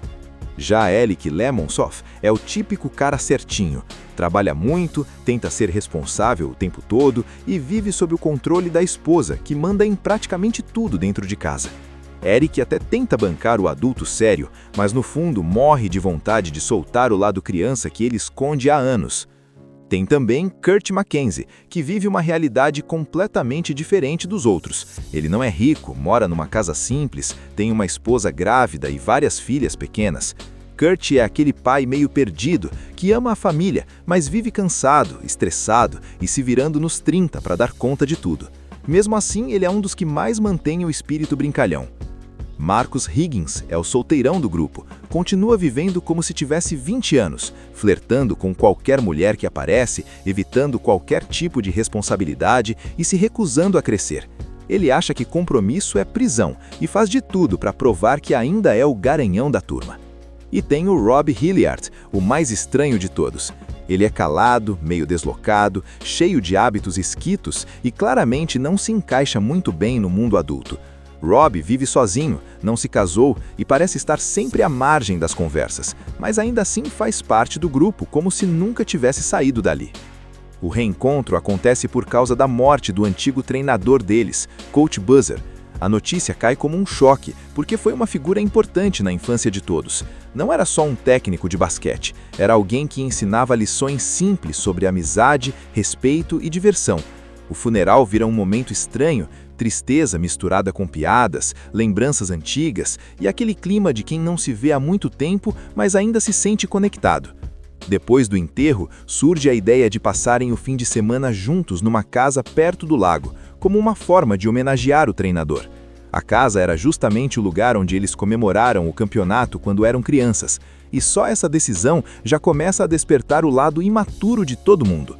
Já Alec Lemonsoff é o típico cara certinho. Trabalha muito, tenta ser responsável o tempo todo e vive sob o controle da esposa, que manda em praticamente tudo dentro de casa. Eric até tenta bancar o adulto sério, mas no fundo morre de vontade de soltar o lado criança que ele esconde há anos. Tem também Kurt Mackenzie, que vive uma realidade completamente diferente dos outros. Ele não é rico, mora numa casa simples, tem uma esposa grávida e várias filhas pequenas. Kurt é aquele pai meio perdido, que ama a família, mas vive cansado, estressado e se virando nos 30 para dar conta de tudo. Mesmo assim, ele é um dos que mais mantém o espírito brincalhão. Marcus Higgins é o solteirão do grupo, continua vivendo como se tivesse 20 anos, flertando com qualquer mulher que aparece, evitando qualquer tipo de responsabilidade e se recusando a crescer. Ele acha que compromisso é prisão e faz de tudo para provar que ainda é o garanhão da turma. E tem o Rob Hilliard, o mais estranho de todos. Ele é calado, meio deslocado, cheio de hábitos esquitos e claramente não se encaixa muito bem no mundo adulto. Rob vive sozinho, não se casou e parece estar sempre à margem das conversas, mas ainda assim faz parte do grupo como se nunca tivesse saído dali. O reencontro acontece por causa da morte do antigo treinador deles, Coach Buzzer. A notícia cai como um choque, porque foi uma figura importante na infância de todos. Não era só um técnico de basquete, era alguém que ensinava lições simples sobre amizade, respeito e diversão. O funeral vira um momento estranho, tristeza misturada com piadas, lembranças antigas e aquele clima de quem não se vê há muito tempo, mas ainda se sente conectado. Depois do enterro, surge a ideia de passarem o fim de semana juntos numa casa perto do lago, como uma forma de homenagear o treinador. A casa era justamente o lugar onde eles comemoraram o campeonato quando eram crianças, e só essa decisão já começa a despertar o lado imaturo de todo mundo.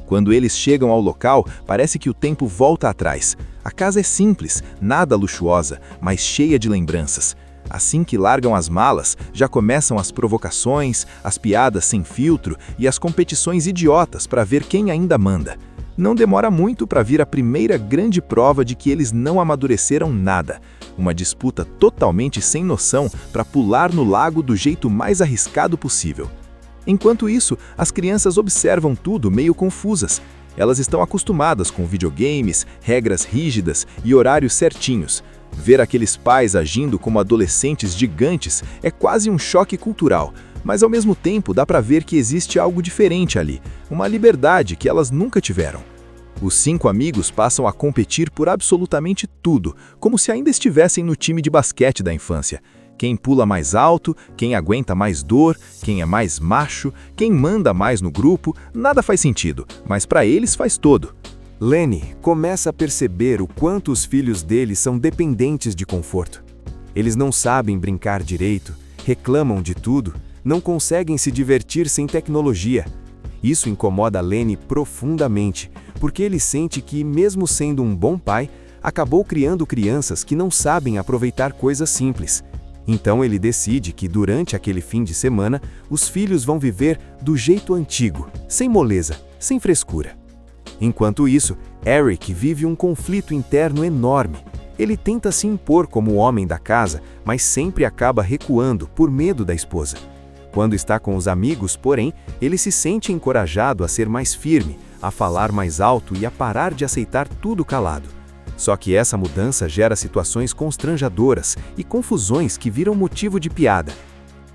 Quando eles chegam ao local, parece que o tempo volta atrás. A casa é simples, nada luxuosa, mas cheia de lembranças. Assim que largam as malas, já começam as provocações, as piadas sem filtro e as competições idiotas para ver quem ainda manda. Não demora muito para vir a primeira grande prova de que eles não amadureceram nada. Uma disputa totalmente sem noção para pular no lago do jeito mais arriscado possível. Enquanto isso, as crianças observam tudo meio confusas. Elas estão acostumadas com videogames, regras rígidas e horários certinhos. Ver aqueles pais agindo como adolescentes gigantes é quase um choque cultural, mas ao mesmo tempo dá para ver que existe algo diferente ali, uma liberdade que elas nunca tiveram. Os 5 amigos passam a competir por absolutamente tudo, como se ainda estivessem no time de basquete da infância. Quem pula mais alto, quem aguenta mais dor, quem é mais macho, quem manda mais no grupo, nada faz sentido, mas para eles faz todo. Lenny começa a perceber o quanto os filhos dele são dependentes de conforto. Eles não sabem brincar direito, reclamam de tudo, não conseguem se divertir sem tecnologia. Isso incomoda Lenny profundamente, porque ele sente que, mesmo sendo um bom pai, acabou criando crianças que não sabem aproveitar coisas simples. Então ele decide que durante aquele fim de semana, os filhos vão viver do jeito antigo, sem moleza, sem frescura. Enquanto isso, Eric vive um conflito interno enorme. Ele tenta se impor como o homem da casa, mas sempre acaba recuando por medo da esposa. Quando está com os amigos, porém, ele se sente encorajado a ser mais firme, a falar mais alto e a parar de aceitar tudo calado. Só que essa mudança gera situações constrangedoras e confusões que viram motivo de piada.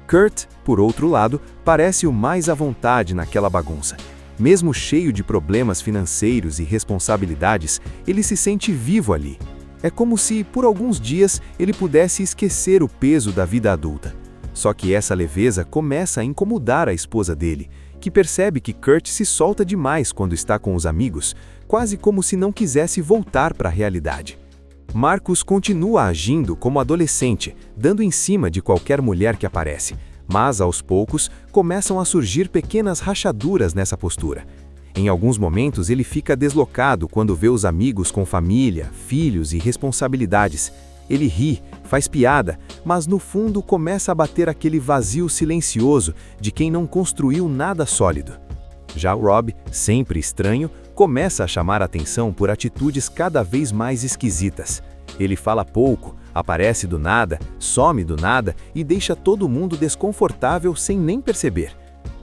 Kurt, por outro lado, parece o mais à vontade naquela bagunça. Mesmo cheio de problemas financeiros e responsabilidades, ele se sente vivo ali. É como se, por alguns dias, ele pudesse esquecer o peso da vida adulta. Só que essa leveza começa a incomodar a esposa dele, que percebe que Kurt se solta demais quando está com os amigos, quase como se não quisesse voltar para a realidade. Marcus continua agindo como adolescente, dando em cima de qualquer mulher que aparece, mas aos poucos começam a surgir pequenas rachaduras nessa postura. Em alguns momentos ele fica deslocado quando vê os amigos com família, filhos e responsabilidades. Ele ri, faz piada, mas no fundo começa a bater aquele vazio silencioso de quem não construiu nada sólido. Já Rob, sempre estranho, começa a chamar a atenção por atitudes cada vez mais esquisitas. Ele fala pouco, aparece do nada, some do nada e deixa todo mundo desconfortável sem nem perceber.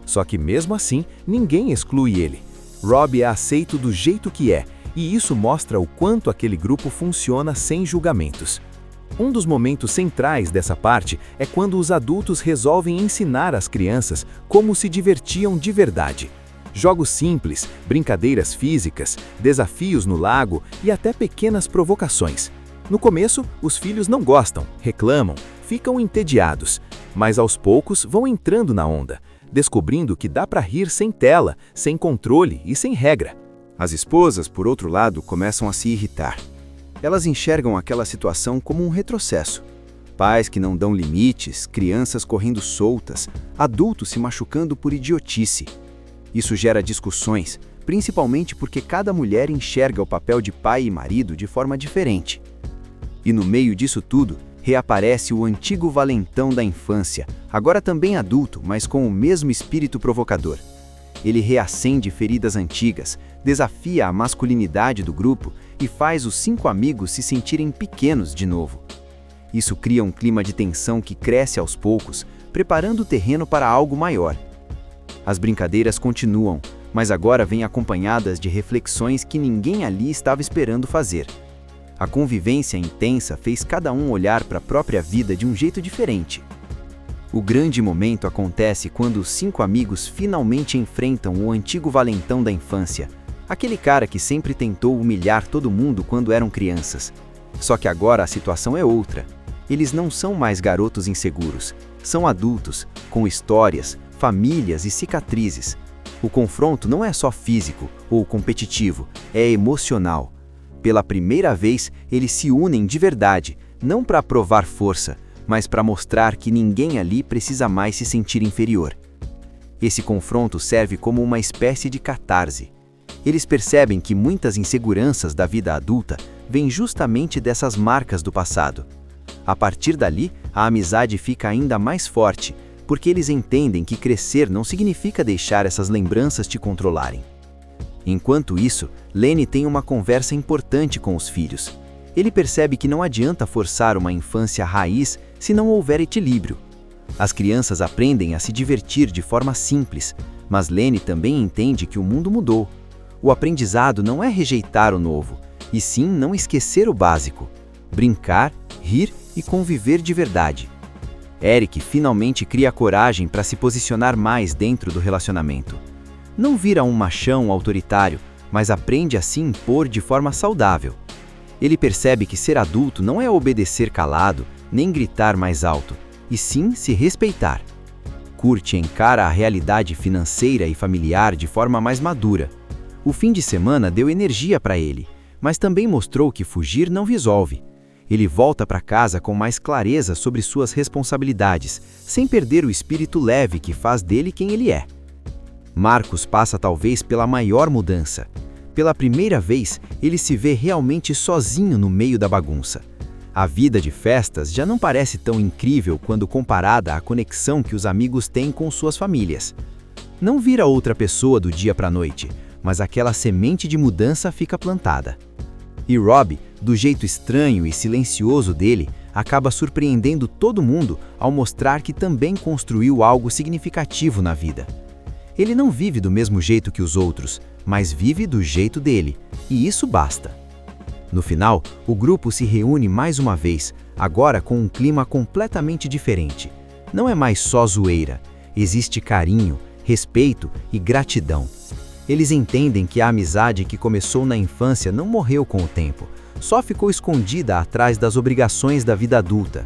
Só que mesmo assim, ninguém exclui ele. Rob é aceito do jeito que é, e isso mostra o quanto aquele grupo funciona sem julgamentos. Um dos momentos centrais dessa parte é quando os adultos resolvem ensinar às crianças como se divertiam de verdade. Jogos simples, brincadeiras físicas, desafios no lago e até pequenas provocações. No começo, os filhos não gostam, reclamam, ficam entediados, mas aos poucos vão entrando na onda, descobrindo que dá para rir sem tela, sem controle e sem regra. As esposas, por outro lado, começam a se irritar. Elas enxergam aquela situação como um retrocesso. Pais que não dão limites, crianças correndo soltas, adultos se machucando por idiotice. Isso gera discussões, principalmente porque cada mulher enxerga o papel de pai e marido de forma diferente. E no meio disso tudo, reaparece o antigo valentão da infância, agora também adulto, mas com o mesmo espírito provocador. Ele reacende feridas antigas, desafia a masculinidade do grupo e faz os 5 amigos se sentirem pequenos de novo. Isso cria um clima de tensão que cresce aos poucos, preparando o terreno para algo maior. As brincadeiras continuam, mas agora vêm acompanhadas de reflexões que ninguém ali estava esperando fazer. A convivência intensa fez cada um olhar para a própria vida de um jeito diferente. O grande momento acontece quando os 5 amigos finalmente enfrentam o antigo valentão da infância, aquele cara que sempre tentou humilhar todo mundo quando eram crianças. Só que agora a situação é outra. Eles não são mais garotos inseguros, são adultos, com histórias, famílias e cicatrizes. O confronto não é só físico ou competitivo, é emocional. Pela primeira vez, eles se unem de verdade, não para provar força, mas para mostrar que ninguém ali precisa mais se sentir inferior. Esse confronto serve como uma espécie de catarse. Eles percebem que muitas inseguranças da vida adulta vêm justamente dessas marcas do passado. A partir dali, a amizade fica ainda mais forte, porque eles entendem que crescer não significa deixar essas lembranças te controlarem. Enquanto isso, Lenny tem uma conversa importante com os filhos. Ele percebe que não adianta forçar uma infância raiz se não houver equilíbrio. As crianças aprendem a se divertir de forma simples, mas Lenny também entende que o mundo mudou. O aprendizado não é rejeitar o novo, e sim não esquecer o básico: brincar, rir e conviver de verdade. Eric finalmente cria coragem para se posicionar mais dentro do relacionamento. Não vira um machão autoritário, mas aprende a se impor de forma saudável. Ele percebe que ser adulto não é obedecer calado, nem gritar mais alto, e sim se respeitar. Kurt encara a realidade financeira e familiar de forma mais madura. O fim de semana deu energia para ele, mas também mostrou que fugir não resolve. Ele volta para casa com mais clareza sobre suas responsabilidades, sem perder o espírito leve que faz dele quem ele é. Marcos passa talvez pela maior mudança. Pela primeira vez, ele se vê realmente sozinho no meio da bagunça. A vida de festas já não parece tão incrível quando comparada à conexão que os amigos têm com suas famílias. Não vira outra pessoa do dia para a noite, mas aquela semente de mudança fica plantada. E Rob, do jeito estranho e silencioso dele, acaba surpreendendo todo mundo ao mostrar que também construiu algo significativo na vida. Ele não vive do mesmo jeito que os outros, mas vive do jeito dele, e isso basta. No final, o grupo se reúne mais uma vez, agora com um clima completamente diferente. Não é mais só zoeira, existe carinho, respeito e gratidão. Eles entendem que a amizade que começou na infância não morreu com o tempo, só ficou escondida atrás das obrigações da vida adulta.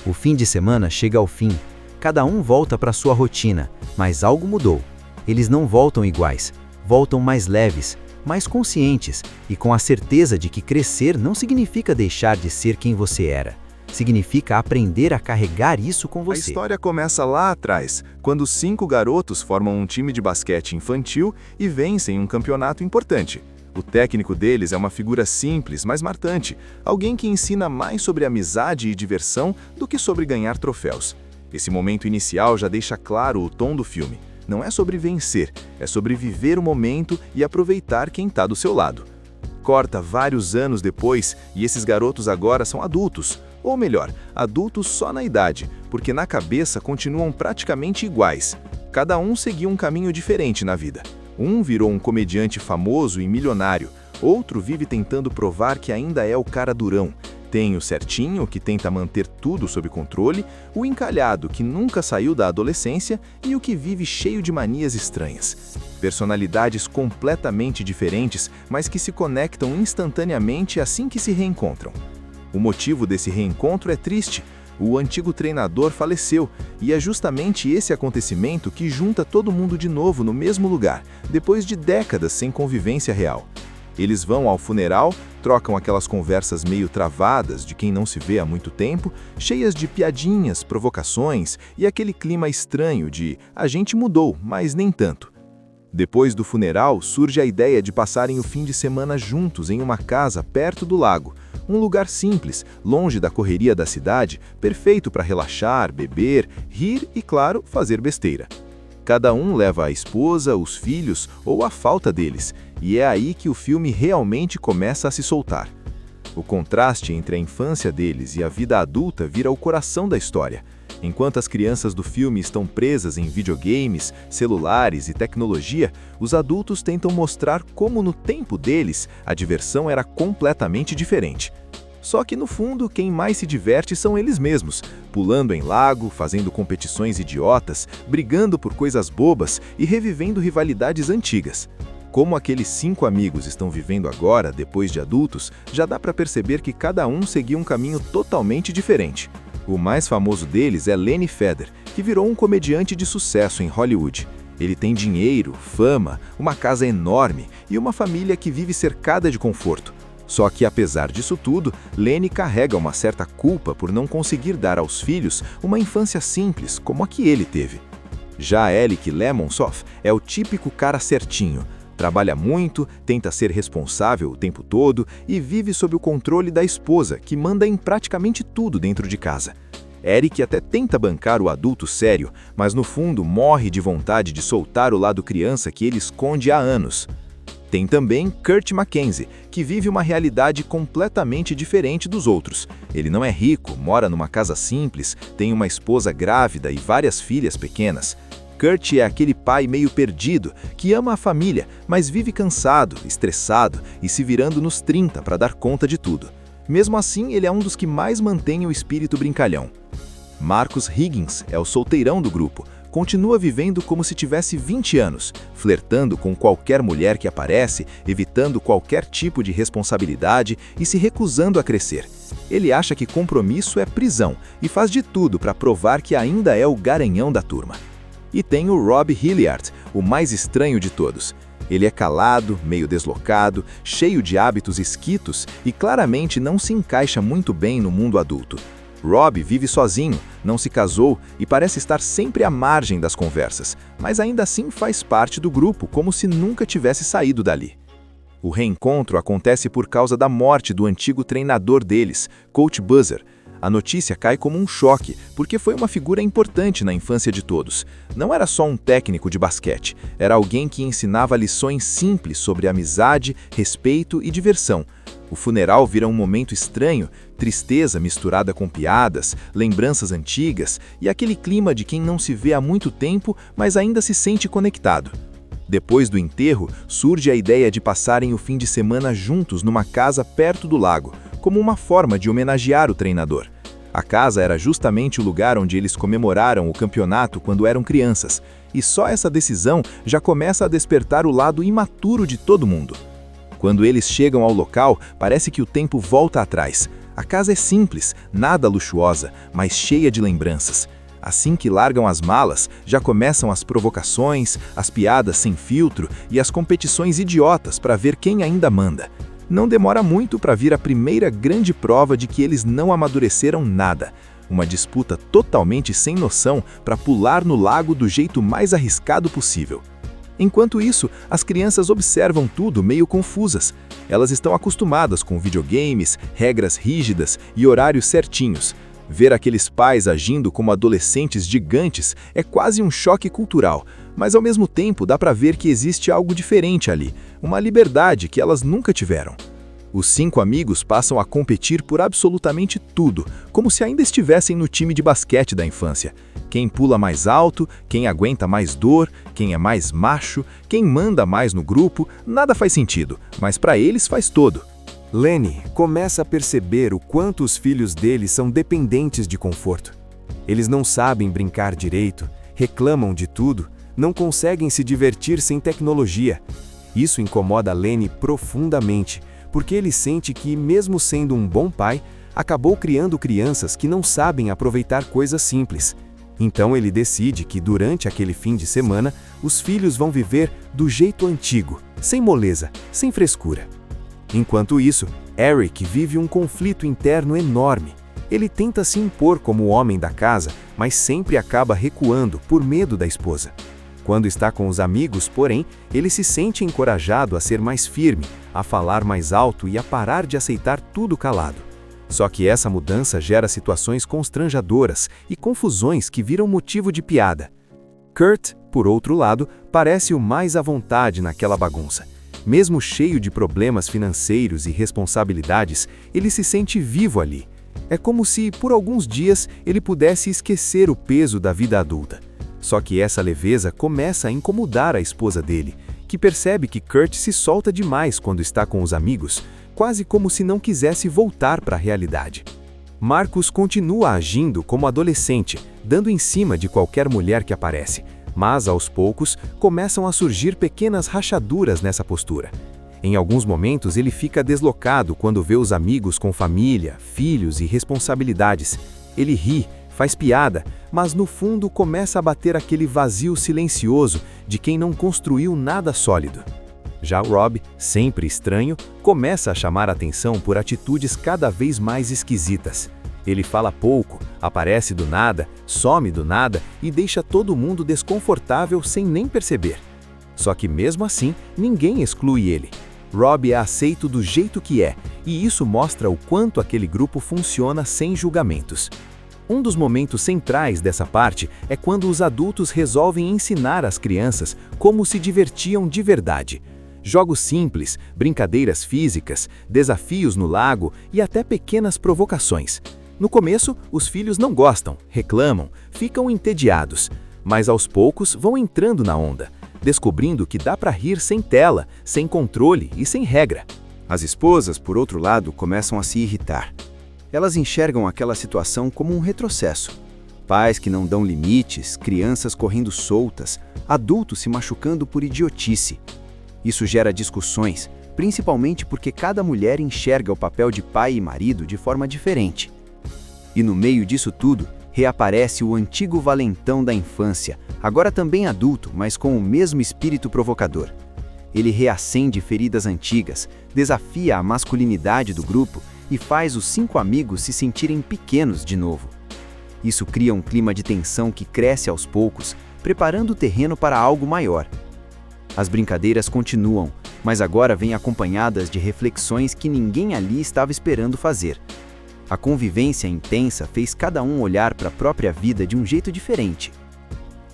O fim de semana chega ao fim, cada um volta para sua rotina, mas algo mudou. Eles não voltam iguais, voltam mais leves, mais conscientes e com a certeza de que crescer não significa deixar de ser quem você era. Significa aprender a carregar isso com você. A história começa lá atrás, quando 5 garotos formam um time de basquete infantil e vencem um campeonato importante. O técnico deles é uma figura simples, mas marcante, alguém que ensina mais sobre amizade e diversão do que sobre ganhar troféus. Esse momento inicial já deixa claro o tom do filme. Não é sobre vencer, é sobre viver o momento e aproveitar quem está do seu lado. Corta vários anos depois e esses garotos agora são adultos. Ou melhor, adultos só na idade, porque na cabeça continuam praticamente iguais. Cada um seguiu um caminho diferente na vida. Um virou um comediante famoso e milionário, outro vive tentando provar que ainda é o cara durão. Tem o certinho, que tenta manter tudo sob controle, o encalhado, que nunca saiu da adolescência, e o que vive cheio de manias estranhas. Personalidades completamente diferentes, mas que se conectam instantaneamente assim que se reencontram. O motivo desse reencontro é triste. O antigo treinador faleceu, e é justamente esse acontecimento que junta todo mundo de novo no mesmo lugar, depois de décadas sem convivência real. Eles vão ao funeral, trocam aquelas conversas meio travadas de quem não se vê há muito tempo, cheias de piadinhas, provocações e aquele clima estranho de "a gente mudou, mas nem tanto". Depois do funeral, surge a ideia de passarem o fim de semana juntos em uma casa perto do lago. Um lugar simples, longe da correria da cidade, perfeito para relaxar, beber, rir e, claro, fazer besteira. Cada um leva a esposa, os filhos ou a falta deles, e é aí que o filme realmente começa a se soltar. O contraste entre a infância deles e a vida adulta vira o coração da história. Enquanto as crianças do filme estão presas em videogames, celulares e tecnologia, os adultos tentam mostrar como no tempo deles a diversão era completamente diferente. Só que no fundo, quem mais se diverte são eles mesmos, pulando em lago, fazendo competições idiotas, brigando por coisas bobas e revivendo rivalidades antigas. Como aqueles 5 amigos estão vivendo agora, depois de adultos, já dá para perceber que cada um seguiu um caminho totalmente diferente. O mais famoso deles é Lenny Feder, que virou um comediante de sucesso em Hollywood. Ele tem dinheiro, fama, uma casa enorme e uma família que vive cercada de conforto. Só que, apesar disso tudo, Lenny carrega uma certa culpa por não conseguir dar aos filhos uma infância simples como a que ele teve. Já Alec Lemonsoff é o típico cara certinho. Trabalha muito, tenta ser responsável o tempo todo e vive sob o controle da esposa, que manda em praticamente tudo dentro de casa. Eric até tenta bancar o adulto sério, mas no fundo morre de vontade de soltar o lado criança que ele esconde há anos. Tem também Kurt Mackenzie, que vive uma realidade completamente diferente dos outros. Ele não é rico, mora numa casa simples, tem uma esposa grávida e várias filhas pequenas. Kurt é aquele pai meio perdido, que ama a família, mas vive cansado, estressado e se virando nos 30 para dar conta de tudo. Mesmo assim, ele é um dos que mais mantém o espírito brincalhão. Marcus Higgins é o solteirão do grupo. Continua vivendo como se tivesse 20 anos, flertando com qualquer mulher que aparece, evitando qualquer tipo de responsabilidade e se recusando a crescer. Ele acha que compromisso é prisão e faz de tudo para provar que ainda é o garanhão da turma. E tem o Rob Hilliard, o mais estranho de todos. Ele é calado, meio deslocado, cheio de hábitos esquitos e claramente não se encaixa muito bem no mundo adulto. Rob vive sozinho, não se casou e parece estar sempre à margem das conversas, mas ainda assim faz parte do grupo como se nunca tivesse saído dali. O reencontro acontece por causa da morte do antigo treinador deles, Coach Buzzer. A notícia cai como um choque, porque foi uma figura importante na infância de todos. Não era só um técnico de basquete, era alguém que ensinava lições simples sobre amizade, respeito e diversão. O funeral vira um momento estranho, tristeza misturada com piadas, lembranças antigas e aquele clima de quem não se vê há muito tempo, mas ainda se sente conectado. Depois do enterro, surge a ideia de passarem o fim de semana juntos numa casa perto do lago, como uma forma de homenagear o treinador. A casa era justamente o lugar onde eles comemoraram o campeonato quando eram crianças, e só essa decisão já começa a despertar o lado imaturo de todo mundo. Quando eles chegam ao local, parece que o tempo volta atrás. A casa é simples, nada luxuosa, mas cheia de lembranças. Assim que largam as malas, já começam as provocações, as piadas sem filtro e as competições idiotas para ver quem ainda manda. Não demora muito para vir a primeira grande prova de que eles não amadureceram nada. Uma disputa totalmente sem noção para pular no lago do jeito mais arriscado possível. Enquanto isso, as crianças observam tudo meio confusas. Elas estão acostumadas com videogames, regras rígidas e horários certinhos. Ver aqueles pais agindo como adolescentes gigantes é quase um choque cultural, mas ao mesmo tempo dá para ver que existe algo diferente ali, uma liberdade que elas nunca tiveram. Os 5 amigos passam a competir por absolutamente tudo, como se ainda estivessem no time de basquete da infância. Quem pula mais alto, quem aguenta mais dor, quem é mais macho, quem manda mais no grupo, nada faz sentido, mas para eles faz todo. Lenny começa a perceber o quanto os filhos dele são dependentes de conforto. Eles não sabem brincar direito, reclamam de tudo, não conseguem se divertir sem tecnologia. Isso incomoda Lenny profundamente, porque ele sente que, mesmo sendo um bom pai, acabou criando crianças que não sabem aproveitar coisas simples. Então ele decide que durante aquele fim de semana, os filhos vão viver do jeito antigo, sem moleza, sem frescura. Enquanto isso, Eric vive um conflito interno enorme. Ele tenta se impor como o homem da casa, mas sempre acaba recuando por medo da esposa. Quando está com os amigos, porém, ele se sente encorajado a ser mais firme, a falar mais alto e a parar de aceitar tudo calado. Só que essa mudança gera situações constrangedoras e confusões que viram motivo de piada. Kurt, por outro lado, parece o mais à vontade naquela bagunça. Mesmo cheio de problemas financeiros e responsabilidades, ele se sente vivo ali. É como se, por alguns dias, ele pudesse esquecer o peso da vida adulta. Só que essa leveza começa a incomodar a esposa dele, que percebe que Kurt se solta demais quando está com os amigos, quase como se não quisesse voltar para a realidade. Marcus continua agindo como adolescente, dando em cima de qualquer mulher que aparece, mas aos poucos começam a surgir pequenas rachaduras nessa postura. Em alguns momentos ele fica deslocado quando vê os amigos com família, filhos e responsabilidades. Ele ri, faz piada, mas no fundo começa a bater aquele vazio silencioso de quem não construiu nada sólido. Já Rob, sempre estranho, começa a chamar a atenção por atitudes cada vez mais esquisitas. Ele fala pouco, aparece do nada, some do nada e deixa todo mundo desconfortável sem nem perceber. Só que mesmo assim, ninguém exclui ele. Rob é aceito do jeito que é, e isso mostra o quanto aquele grupo funciona sem julgamentos. Um dos momentos centrais dessa parte é quando os adultos resolvem ensinar às crianças como se divertiam de verdade. Jogos simples, brincadeiras físicas, desafios no lago e até pequenas provocações. No começo, os filhos não gostam, reclamam, ficam entediados, mas aos poucos vão entrando na onda, descobrindo que dá para rir sem tela, sem controle e sem regra. As esposas, por outro lado, começam a se irritar. Elas enxergam aquela situação como um retrocesso. Pais que não dão limites, crianças correndo soltas, adultos se machucando por idiotice. Isso gera discussões, principalmente porque cada mulher enxerga o papel de pai e marido de forma diferente. E no meio disso tudo, reaparece o antigo valentão da infância, agora também adulto, mas com o mesmo espírito provocador. Ele reacende feridas antigas, desafia a masculinidade do grupo e faz os 5 amigos se sentirem pequenos de novo. Isso cria um clima de tensão que cresce aos poucos, preparando o terreno para algo maior. As brincadeiras continuam, mas agora vêm acompanhadas de reflexões que ninguém ali estava esperando fazer. A convivência intensa fez cada um olhar para a própria vida de um jeito diferente.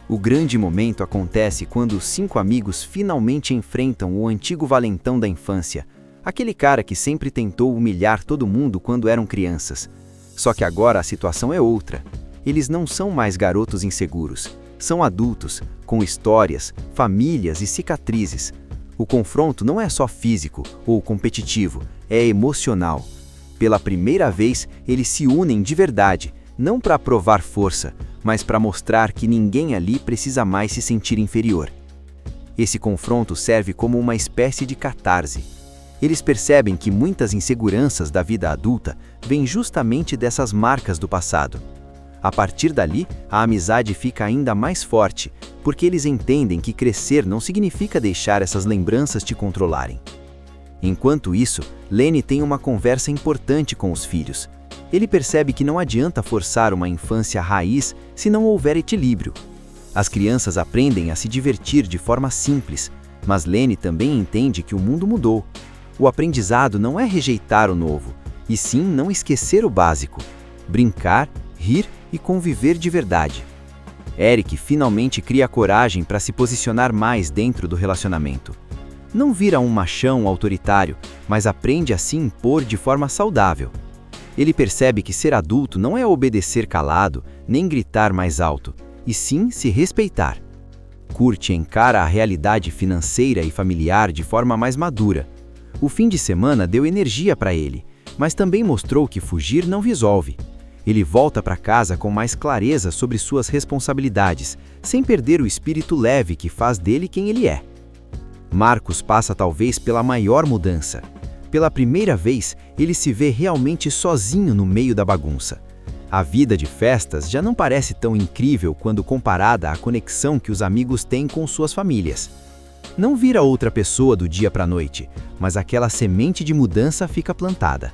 O grande momento acontece quando os 5 amigos finalmente enfrentam o antigo valentão da infância, aquele cara que sempre tentou humilhar todo mundo quando eram crianças. Só que agora a situação é outra. Eles não são mais garotos inseguros, são adultos, com histórias, famílias e cicatrizes. O confronto não é só físico ou competitivo, é emocional. Pela primeira vez, eles se unem de verdade, não para provar força, mas para mostrar que ninguém ali precisa mais se sentir inferior. Esse confronto serve como uma espécie de catarse. Eles percebem que muitas inseguranças da vida adulta vêm justamente dessas marcas do passado. A partir dali, a amizade fica ainda mais forte, porque eles entendem que crescer não significa deixar essas lembranças te controlarem. Enquanto isso, Lenny tem uma conversa importante com os filhos. Ele percebe que não adianta forçar uma infância raiz se não houver equilíbrio. As crianças aprendem a se divertir de forma simples, mas Lenny também entende que o mundo mudou. O aprendizado não é rejeitar o novo, e sim não esquecer o básico: brincar, rir e conviver de verdade. Eric finalmente cria coragem para se posicionar mais dentro do relacionamento. Não vira um machão autoritário, mas aprende a se impor de forma saudável. Ele percebe que ser adulto não é obedecer calado, nem gritar mais alto, e sim se respeitar. Kurt encara a realidade financeira e familiar de forma mais madura. O fim de semana deu energia para ele, mas também mostrou que fugir não resolve. Ele volta para casa com mais clareza sobre suas responsabilidades, sem perder o espírito leve que faz dele quem ele é. Marcus passa talvez pela maior mudança. Pela primeira vez, ele se vê realmente sozinho no meio da bagunça. A vida de festas já não parece tão incrível quando comparada à conexão que os amigos têm com suas famílias. Não vira outra pessoa do dia para a noite, mas aquela semente de mudança fica plantada.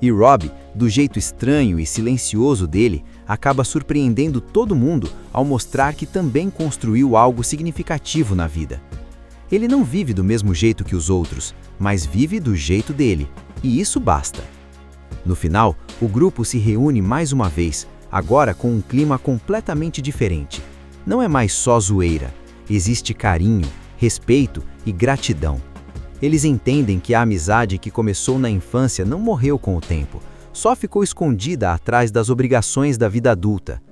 E Rob Do jeito estranho e silencioso dele, acaba surpreendendo todo mundo ao mostrar que também construiu algo significativo na vida. Ele não vive do mesmo jeito que os outros, mas vive do jeito dele, e isso basta. No final, o grupo se reúne mais uma vez, agora com um clima completamente diferente. Não é mais só zoeira, existe carinho, respeito e gratidão. Eles entendem que a amizade que começou na infância não morreu com o tempo, só ficou escondida atrás das obrigações da vida adulta.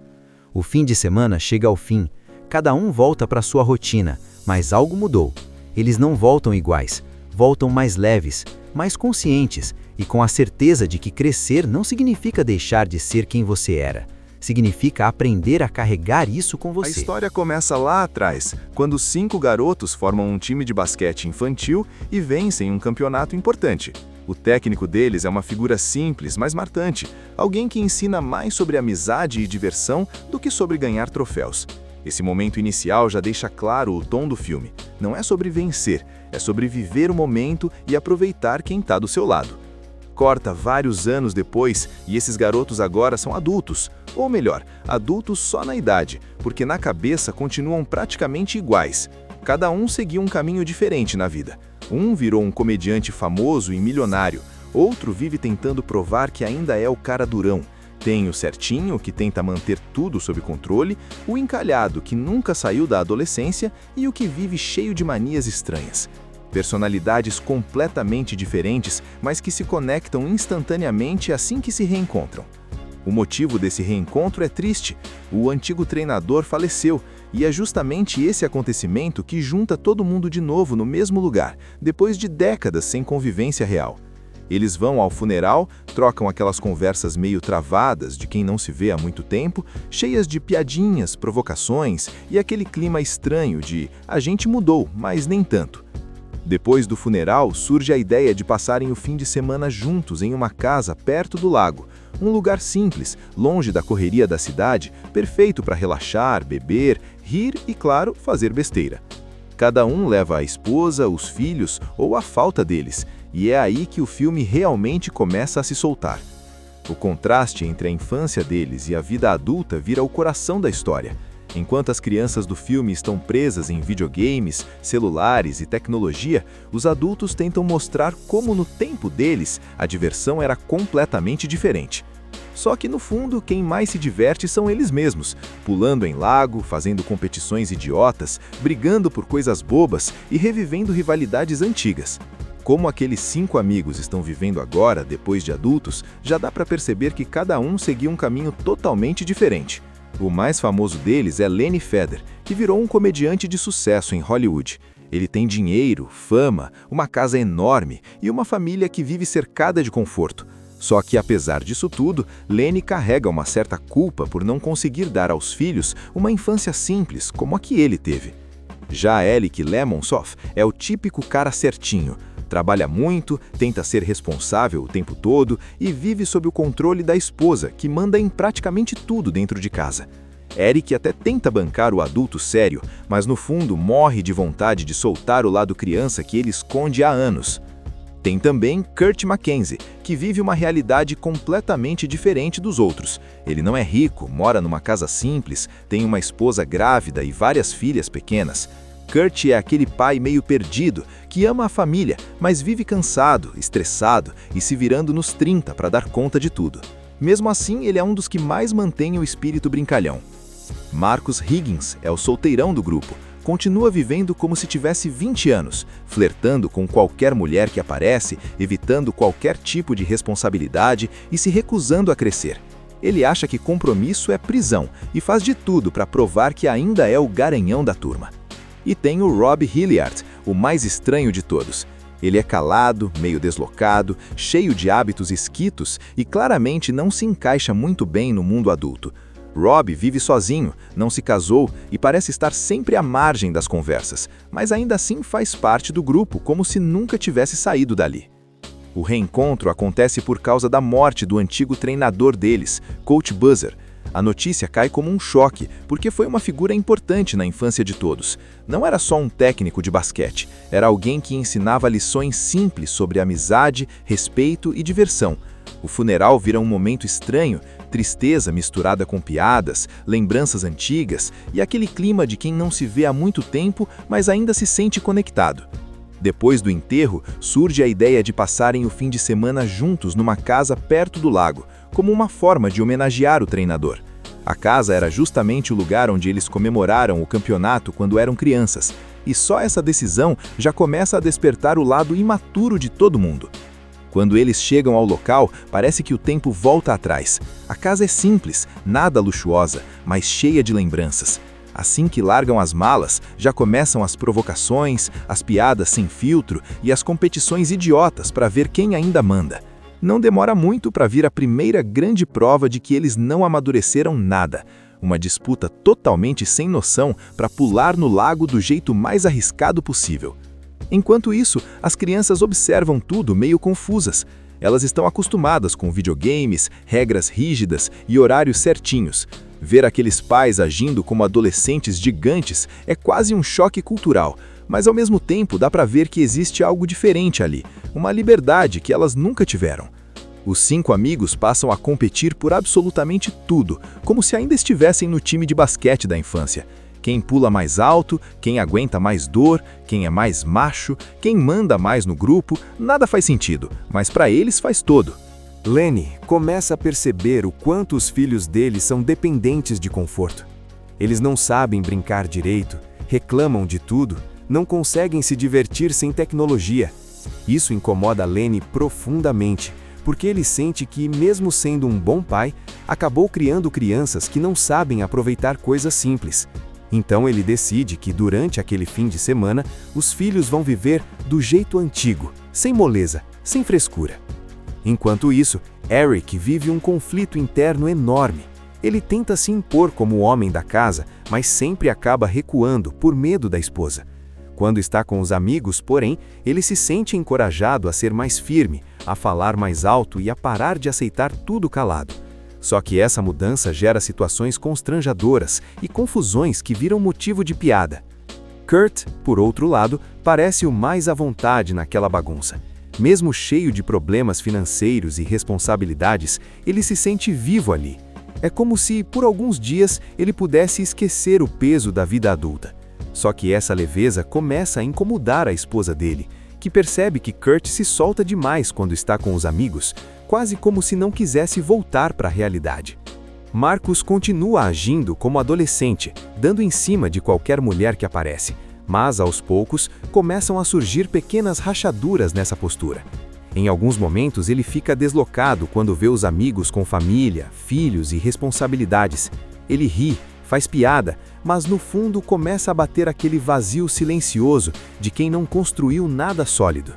O fim de semana chega ao fim, cada um volta para sua rotina, mas algo mudou. Eles não voltam iguais, voltam mais leves, mais conscientes e com a certeza de que crescer não significa deixar de ser quem você era. Significa aprender a carregar isso com você. A história começa lá atrás, quando 5 garotos formam um time de basquete infantil e vencem um campeonato importante. O técnico deles é uma figura simples, mas marcante, alguém que ensina mais sobre amizade e diversão do que sobre ganhar troféus. Esse momento inicial já deixa claro o tom do filme. Não é sobre vencer, é sobre viver o momento e aproveitar quem está do seu lado. Corta vários anos depois e esses garotos agora são adultos. Ou melhor, adultos só na idade, porque na cabeça continuam praticamente iguais. Cada um seguiu um caminho diferente na vida. Um virou um comediante famoso e milionário, outro vive tentando provar que ainda é o cara durão. Tem o certinho, que tenta manter tudo sob controle, o encalhado, que nunca saiu da adolescência, e o que vive cheio de manias estranhas. Personalidades completamente diferentes, mas que se conectam instantaneamente assim que se reencontram. O motivo desse reencontro é triste. O antigo treinador faleceu, e é justamente esse acontecimento que junta todo mundo de novo no mesmo lugar, depois de décadas sem convivência real. Eles vão ao funeral, trocam aquelas conversas meio travadas de quem não se vê há muito tempo, cheias de piadinhas, provocações e aquele clima estranho de a gente mudou, mas nem tanto. Depois do funeral, surge a ideia de passarem o fim de semana juntos em uma casa perto do lago. Um lugar simples, longe da correria da cidade, perfeito para relaxar, beber, rir e, claro, fazer besteira. Cada um leva a esposa, os filhos ou a falta deles, e é aí que o filme realmente começa a se soltar. O contraste entre a infância deles e a vida adulta vira o coração da história. Enquanto as crianças do filme estão presas em videogames, celulares e tecnologia, os adultos tentam mostrar como no tempo deles a diversão era completamente diferente. Só que no fundo, quem mais se diverte são eles mesmos, pulando em lago, fazendo competições idiotas, brigando por coisas bobas e revivendo rivalidades antigas. Como aqueles 5 amigos estão vivendo agora, depois de adultos, já dá para perceber que cada um seguiu um caminho totalmente diferente. O mais famoso deles é Lenny Feder, que virou um comediante de sucesso em Hollywood. Ele tem dinheiro, fama, uma casa enorme e uma família que vive cercada de conforto. Só que, apesar disso tudo, Lenny carrega uma certa culpa por não conseguir dar aos filhos uma infância simples como a que ele teve. Já Alec Lemonsoff é o típico cara certinho. Trabalha muito, tenta ser responsável o tempo todo e vive sob o controle da esposa, que manda em praticamente tudo dentro de casa. Eric até tenta bancar o adulto sério, mas no fundo morre de vontade de soltar o lado criança que ele esconde há anos. Tem também Kurt Mackenzie, que vive uma realidade completamente diferente dos outros. Ele não é rico, mora numa casa simples, tem uma esposa grávida e várias filhas pequenas. Kurt é aquele pai meio perdido, que ama a família, mas vive cansado, estressado e se virando nos 30 para dar conta de tudo. Mesmo assim, ele é um dos que mais mantém o espírito brincalhão. Marcus Higgins é o solteirão do grupo. Continua vivendo como se tivesse 20 anos, flertando com qualquer mulher que aparece, evitando qualquer tipo de responsabilidade e se recusando a crescer. Ele acha que compromisso é prisão e faz de tudo para provar que ainda é o garanhão da turma. E tem o Rob Hilliard, o mais estranho de todos. Ele é calado, meio deslocado, cheio de hábitos esquitos e claramente não se encaixa muito bem no mundo adulto. Rob vive sozinho, não se casou e parece estar sempre à margem das conversas, mas ainda assim faz parte do grupo como se nunca tivesse saído dali. O reencontro acontece por causa da morte do antigo treinador deles, Coach Buzzer. A notícia cai como um choque, porque foi uma figura importante na infância de todos. Não era só um técnico de basquete, era alguém que ensinava lições simples sobre amizade, respeito e diversão. O funeral vira um momento estranho, tristeza misturada com piadas, lembranças antigas e aquele clima de quem não se vê há muito tempo, mas ainda se sente conectado. Depois do enterro, surge a ideia de passarem o fim de semana juntos numa casa perto do lago, como uma forma de homenagear o treinador. A casa era justamente o lugar onde eles comemoraram o campeonato quando eram crianças, e só essa decisão já começa a despertar o lado imaturo de todo mundo. Quando eles chegam ao local, parece que o tempo volta atrás. A casa é simples, nada luxuosa, mas cheia de lembranças. Assim que largam as malas, já começam as provocações, as piadas sem filtro e as competições idiotas para ver quem ainda manda. Não demora muito para vir a primeira grande prova de que eles não amadureceram nada. Uma disputa totalmente sem noção para pular no lago do jeito mais arriscado possível. Enquanto isso, as crianças observam tudo meio confusas. Elas estão acostumadas com videogames, regras rígidas e horários certinhos. Ver aqueles pais agindo como adolescentes gigantes é quase um choque cultural, mas ao mesmo tempo dá para ver que existe algo diferente ali, uma liberdade que elas nunca tiveram. Os 5 amigos passam a competir por absolutamente tudo, como se ainda estivessem no time de basquete da infância. Quem pula mais alto, quem aguenta mais dor, quem é mais macho, quem manda mais no grupo, nada faz sentido, mas para eles faz todo. Lenny começa a perceber o quanto os filhos dele são dependentes de conforto. Eles não sabem brincar direito, reclamam de tudo, não conseguem se divertir sem tecnologia. Isso incomoda Lenny profundamente, porque ele sente que, mesmo sendo um bom pai, acabou criando crianças que não sabem aproveitar coisas simples. Então ele decide que durante aquele fim de semana, os filhos vão viver do jeito antigo, sem moleza, sem frescura. Enquanto isso, Eric vive um conflito interno enorme. Ele tenta se impor como o homem da casa, mas sempre acaba recuando por medo da esposa. Quando está com os amigos, porém, ele se sente encorajado a ser mais firme, a falar mais alto e a parar de aceitar tudo calado. Só que essa mudança gera situações constrangedoras e confusões que viram motivo de piada. Kurt, por outro lado, parece o mais à vontade naquela bagunça. Mesmo cheio de problemas financeiros e responsabilidades, ele se sente vivo ali. É como se, por alguns dias, ele pudesse esquecer o peso da vida adulta. Só que essa leveza começa a incomodar a esposa dele, que percebe que Kurt se solta demais quando está com os amigos, quase como se não quisesse voltar para a realidade. Marcus continua agindo como adolescente, dando em cima de qualquer mulher que aparece, mas aos poucos começam a surgir pequenas rachaduras nessa postura. Em alguns momentos ele fica deslocado quando vê os amigos com família, filhos e responsabilidades. Ele ri, faz piada, mas no fundo começa a bater aquele vazio silencioso de quem não construiu nada sólido.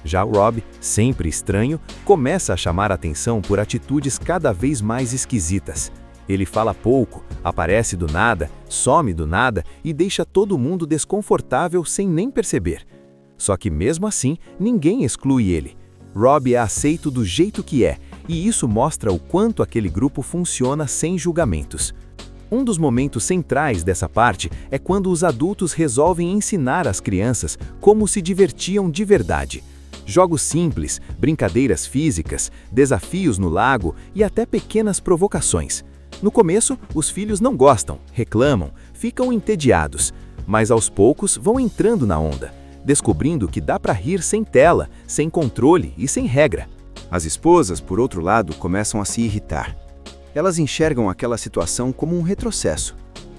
Já Rob, sempre estranho, começa a chamar a atenção por atitudes cada vez mais esquisitas. Ele fala pouco, aparece do nada, some do nada e deixa todo mundo desconfortável sem nem perceber. Só que mesmo assim, ninguém exclui ele. Rob é aceito do jeito que é, e isso mostra o quanto aquele grupo funciona sem julgamentos. Um dos momentos centrais dessa parte é quando os adultos resolvem ensinar às crianças como se divertiam de verdade. Jogos simples, brincadeiras físicas, desafios no lago e até pequenas provocações. No começo, os filhos não gostam, reclamam, ficam entediados, mas aos poucos vão entrando na onda, descobrindo que dá para rir sem tela, sem controle e sem regra. As esposas, por outro lado, começam a se irritar. Elas enxergam aquela situação como um retrocesso.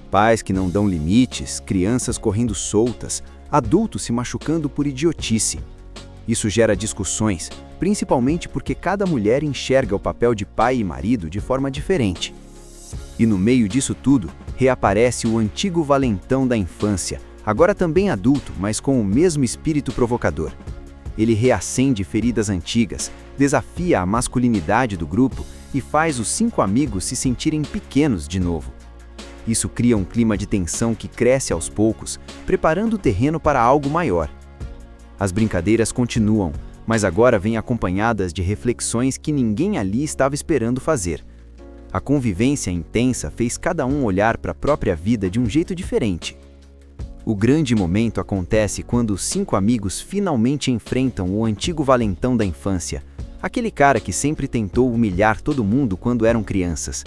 Pais que não dão limites, crianças correndo soltas, adultos se machucando por idiotice. Isso gera discussões, principalmente porque cada mulher enxerga o papel de pai e marido de forma diferente. E no meio disso tudo, reaparece o antigo valentão da infância, agora também adulto, mas com o mesmo espírito provocador. Ele reacende feridas antigas, desafia a masculinidade do grupo e faz os 5 amigos se sentirem pequenos de novo. Isso cria um clima de tensão que cresce aos poucos, preparando o terreno para algo maior. As brincadeiras continuam, mas agora vêm acompanhadas de reflexões que ninguém ali estava esperando fazer. A convivência intensa fez cada um olhar para a própria vida de um jeito diferente. O grande momento acontece quando os 5 amigos finalmente enfrentam o antigo valentão da infância, aquele cara que sempre tentou humilhar todo mundo quando eram crianças.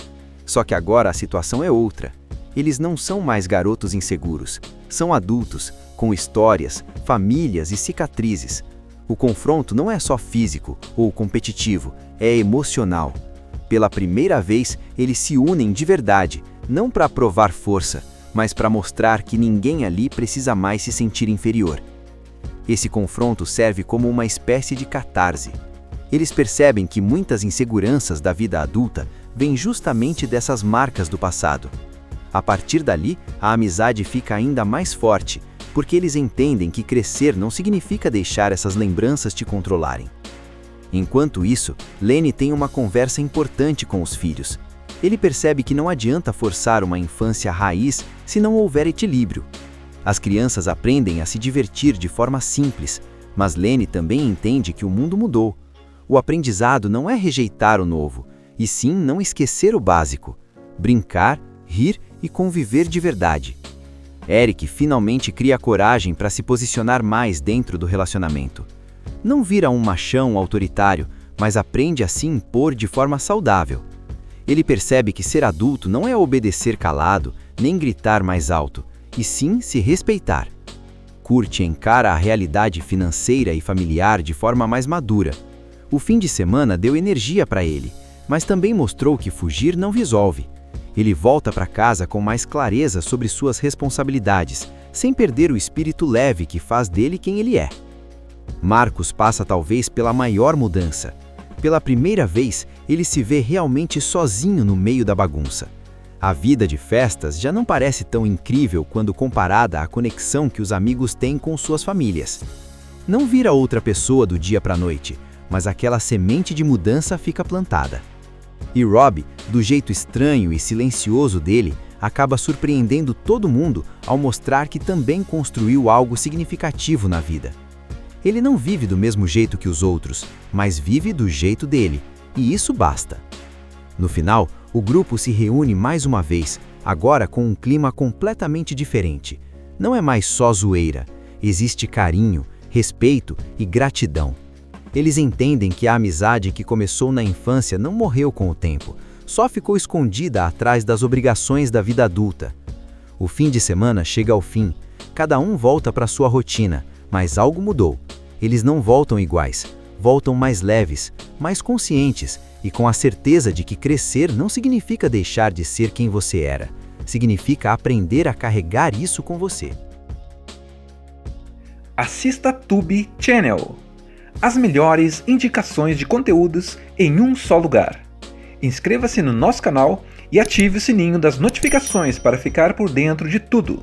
Só que agora a situação é outra. Eles não são mais garotos inseguros, são adultos, com histórias, famílias e cicatrizes. O confronto não é só físico ou competitivo, é emocional. Pela primeira vez, eles se unem de verdade, não para provar força, mas para mostrar que ninguém ali precisa mais se sentir inferior. Esse confronto serve como uma espécie de catarse. Eles percebem que muitas inseguranças da vida adulta vêm justamente dessas marcas do passado. A partir dali, a amizade fica ainda mais forte, porque eles entendem que crescer não significa deixar essas lembranças te controlarem. Enquanto isso, Lenny tem uma conversa importante com os filhos. Ele percebe que não adianta forçar uma infância raiz se não houver equilíbrio. As crianças aprendem a se divertir de forma simples, mas Lenny também entende que o mundo mudou. O aprendizado não é rejeitar o novo, e sim não esquecer o básico: brincar, rir e conviver de verdade. Eric finalmente cria coragem para se posicionar mais dentro do relacionamento. Não vira um machão autoritário, mas aprende a se impor de forma saudável. Ele percebe que ser adulto não é obedecer calado, nem gritar mais alto, e sim se respeitar. Kurt encara a realidade financeira e familiar de forma mais madura. O fim de semana deu energia para ele, mas também mostrou que fugir não resolve. Ele volta para casa com mais clareza sobre suas responsabilidades, sem perder o espírito leve que faz dele quem ele é. Marcos passa talvez pela maior mudança. Pela primeira vez, ele se vê realmente sozinho no meio da bagunça. A vida de festas já não parece tão incrível quando comparada à conexão que os amigos têm com suas famílias. Não vira outra pessoa do dia para a noite, mas aquela semente de mudança fica plantada. E Rob, do jeito estranho e silencioso dele, acaba surpreendendo todo mundo ao mostrar que também construiu algo significativo na vida. Ele não vive do mesmo jeito que os outros, mas vive do jeito dele, e isso basta. No final, o grupo se reúne mais uma vez, agora com um clima completamente diferente. Não é mais só zoeira, existe carinho, respeito e gratidão. Eles entendem que a amizade que começou na infância não morreu com o tempo, só ficou escondida atrás das obrigações da vida adulta. O fim de semana chega ao fim, cada um volta para sua rotina, mas algo mudou. Eles não voltam iguais, voltam mais leves, mais conscientes e com a certeza de que crescer não significa deixar de ser quem você era, significa aprender a carregar isso com você. Assista Tube Channel. As melhores indicações de conteúdos em um só lugar. Inscreva-se no nosso canal e ative o sininho das notificações para ficar por dentro de tudo.